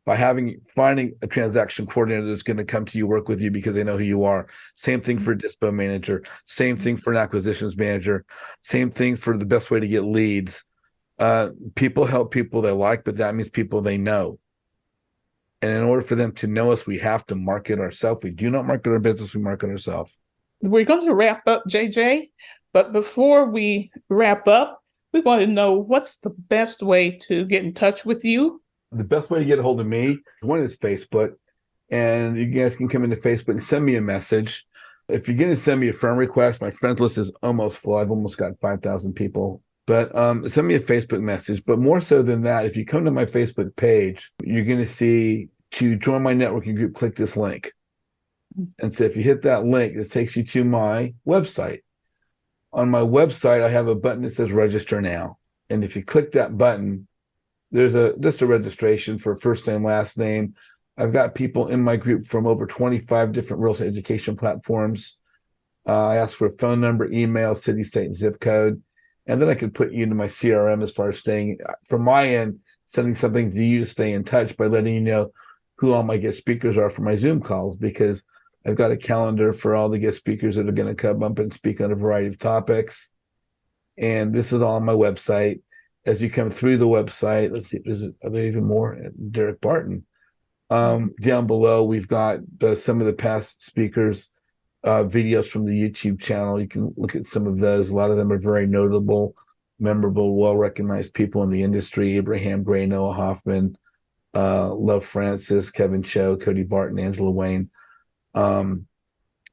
by finding a transaction coordinator that's going to come to you, work with you because they know who you are. Same thing for a dispo manager, same thing for an acquisitions manager, same thing for the best way to get leads. People help people they like, but that means people they know. And in order for them to know us, we have to market ourselves. We do not market our business, we market ourselves. We're going to wrap up, JJ. But before we wrap up, we want to know what's the best way to get in touch with you. The best way to get a hold of me, one is Facebook. And you guys can come into Facebook and send me a message. If you're going to send me a friend request, my friend list is almost full. I've almost got 5,000 people. But send me a Facebook message. But more so than that, if you come to my Facebook page, you're going to see, to join my networking group, click this link. And so if you hit that link, it takes you to my website. On my website, I have a button that says register now. And if you click that button, there's just a registration for first name, last name. I've got people in my group from over 25 different real estate education platforms. I ask for a phone number, email, city, state, and zip code. And then I can put you into my CRM as far as staying, from my end, sending something to you to stay in touch by letting you know who all my guest speakers are for my Zoom calls, because I've got a calendar for all the guest speakers that are going to come up and speak on a variety of topics. And this is all on my website. As you come through the website, let's see, are there even more? Derek Barton. Down below, we've got some of the past speakers' videos from the YouTube channel. You can look at some of those. A lot of them are very notable, memorable, well-recognized people in the industry. Abraham Gray, Noah Hoffman, Love Francis, Kevin Cho, Cody Barton, Angela Wayne. So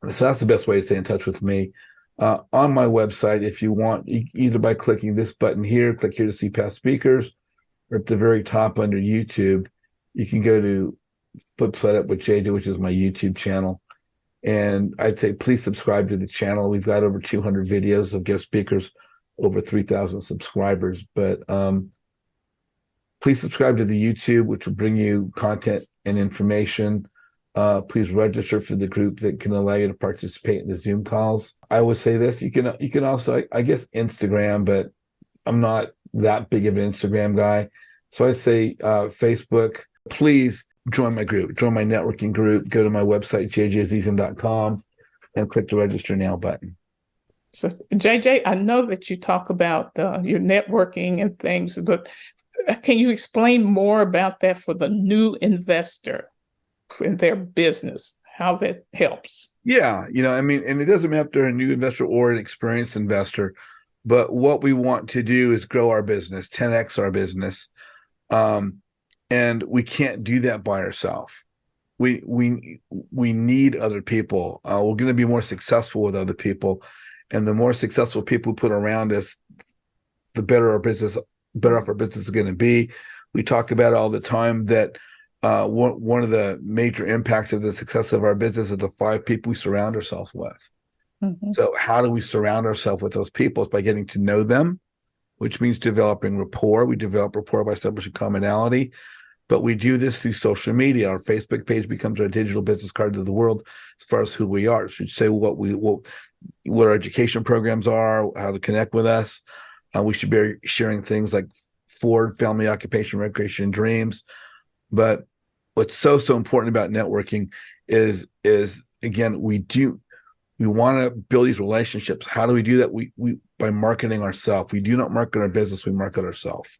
that's the best way to stay in touch with me. On my website, if you want, either by clicking this button here, click here to see past speakers, or at the very top under YouTube, you can go to Flip Side Up with JJ, which is my YouTube channel. And I'd say please subscribe to the channel. We've got over 200 videos of guest speakers, over 3,000 subscribers. But please subscribe to the YouTube, which will bring you content and information. Please register for the group that can allow you to participate in the Zoom calls. I would say this: you can also, I guess, Instagram, but I'm not that big of an Instagram guy. So I say Facebook. Please join my group, join my networking group. Go to my website, jjazizian.com, and click the register now button. So, JJ, I know that you talk about your networking and things, but can you explain more about that for the new investor in their business, how that helps? Yeah, I mean, and it doesn't matter if they're a new investor or an experienced investor, but what we want to do is grow our business, 10x our business. And we can't do that by ourselves. We need other people. We're going to be more successful with other people. And the more successful people we put around us, the better off our business is going to be. We talk about it all the time that one of the major impacts of the success of our business is the 5 people we surround ourselves with. Mm-hmm. So how do we surround ourselves with those people? It's by getting to know them, which means developing rapport. We develop rapport by establishing commonality, but we do this through social media. Our Facebook page becomes our digital business card to the world as far as who we are. It should say what our education programs are, how to connect with us. We should be sharing things like Ford, family, occupation, recreation, and dreams. But what's so important about networking is again, we want to build these relationships. How do we do that? We by marketing ourselves. We do not market our business, we market ourselves.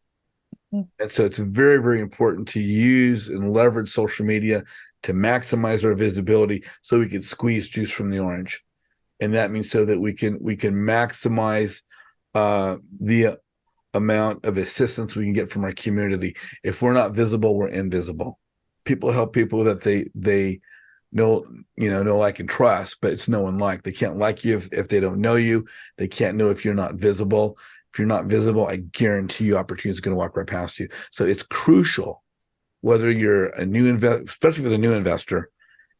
Mm-hmm. And so it's very, very important to use and leverage social media to maximize our visibility so we can squeeze juice from the orange. And that means so that we can maximize the amount of assistance we can get from our community. If we're not visible, we're invisible. People help people that they know like and trust, but it's know and like. They can't like you if they don't know you. They can't know if you're not visible. If you're not visible, I guarantee you opportunity is going to walk right past you. So it's crucial, whether you're a new investor, especially for the new investor,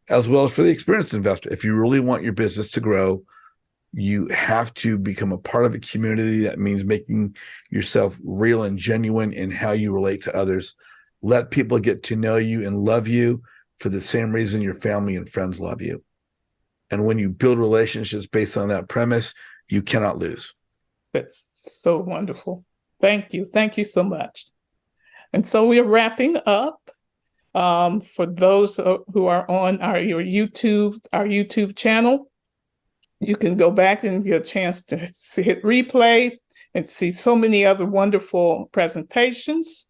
as well as for the experienced investor. If you really want your business to grow, you have to become a part of a community. That means making yourself real and genuine in how you relate to others. Let people get to know you and love you for the same reason your family and friends love you. And when you build relationships based on that premise, you cannot lose. That's so wonderful. Thank you. Thank you so much. And so we're wrapping up. For those who are on our YouTube channel, you can go back and get a chance to hit replays and see so many other wonderful presentations.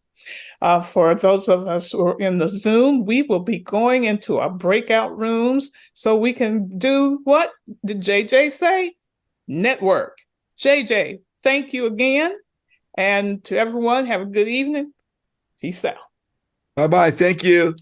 For those of us who are in the Zoom, we will be going into our breakout rooms so we can do what did JJ say? Network. JJ, thank you again. And to everyone, have a good evening. Peace out. Bye-bye. Thank you.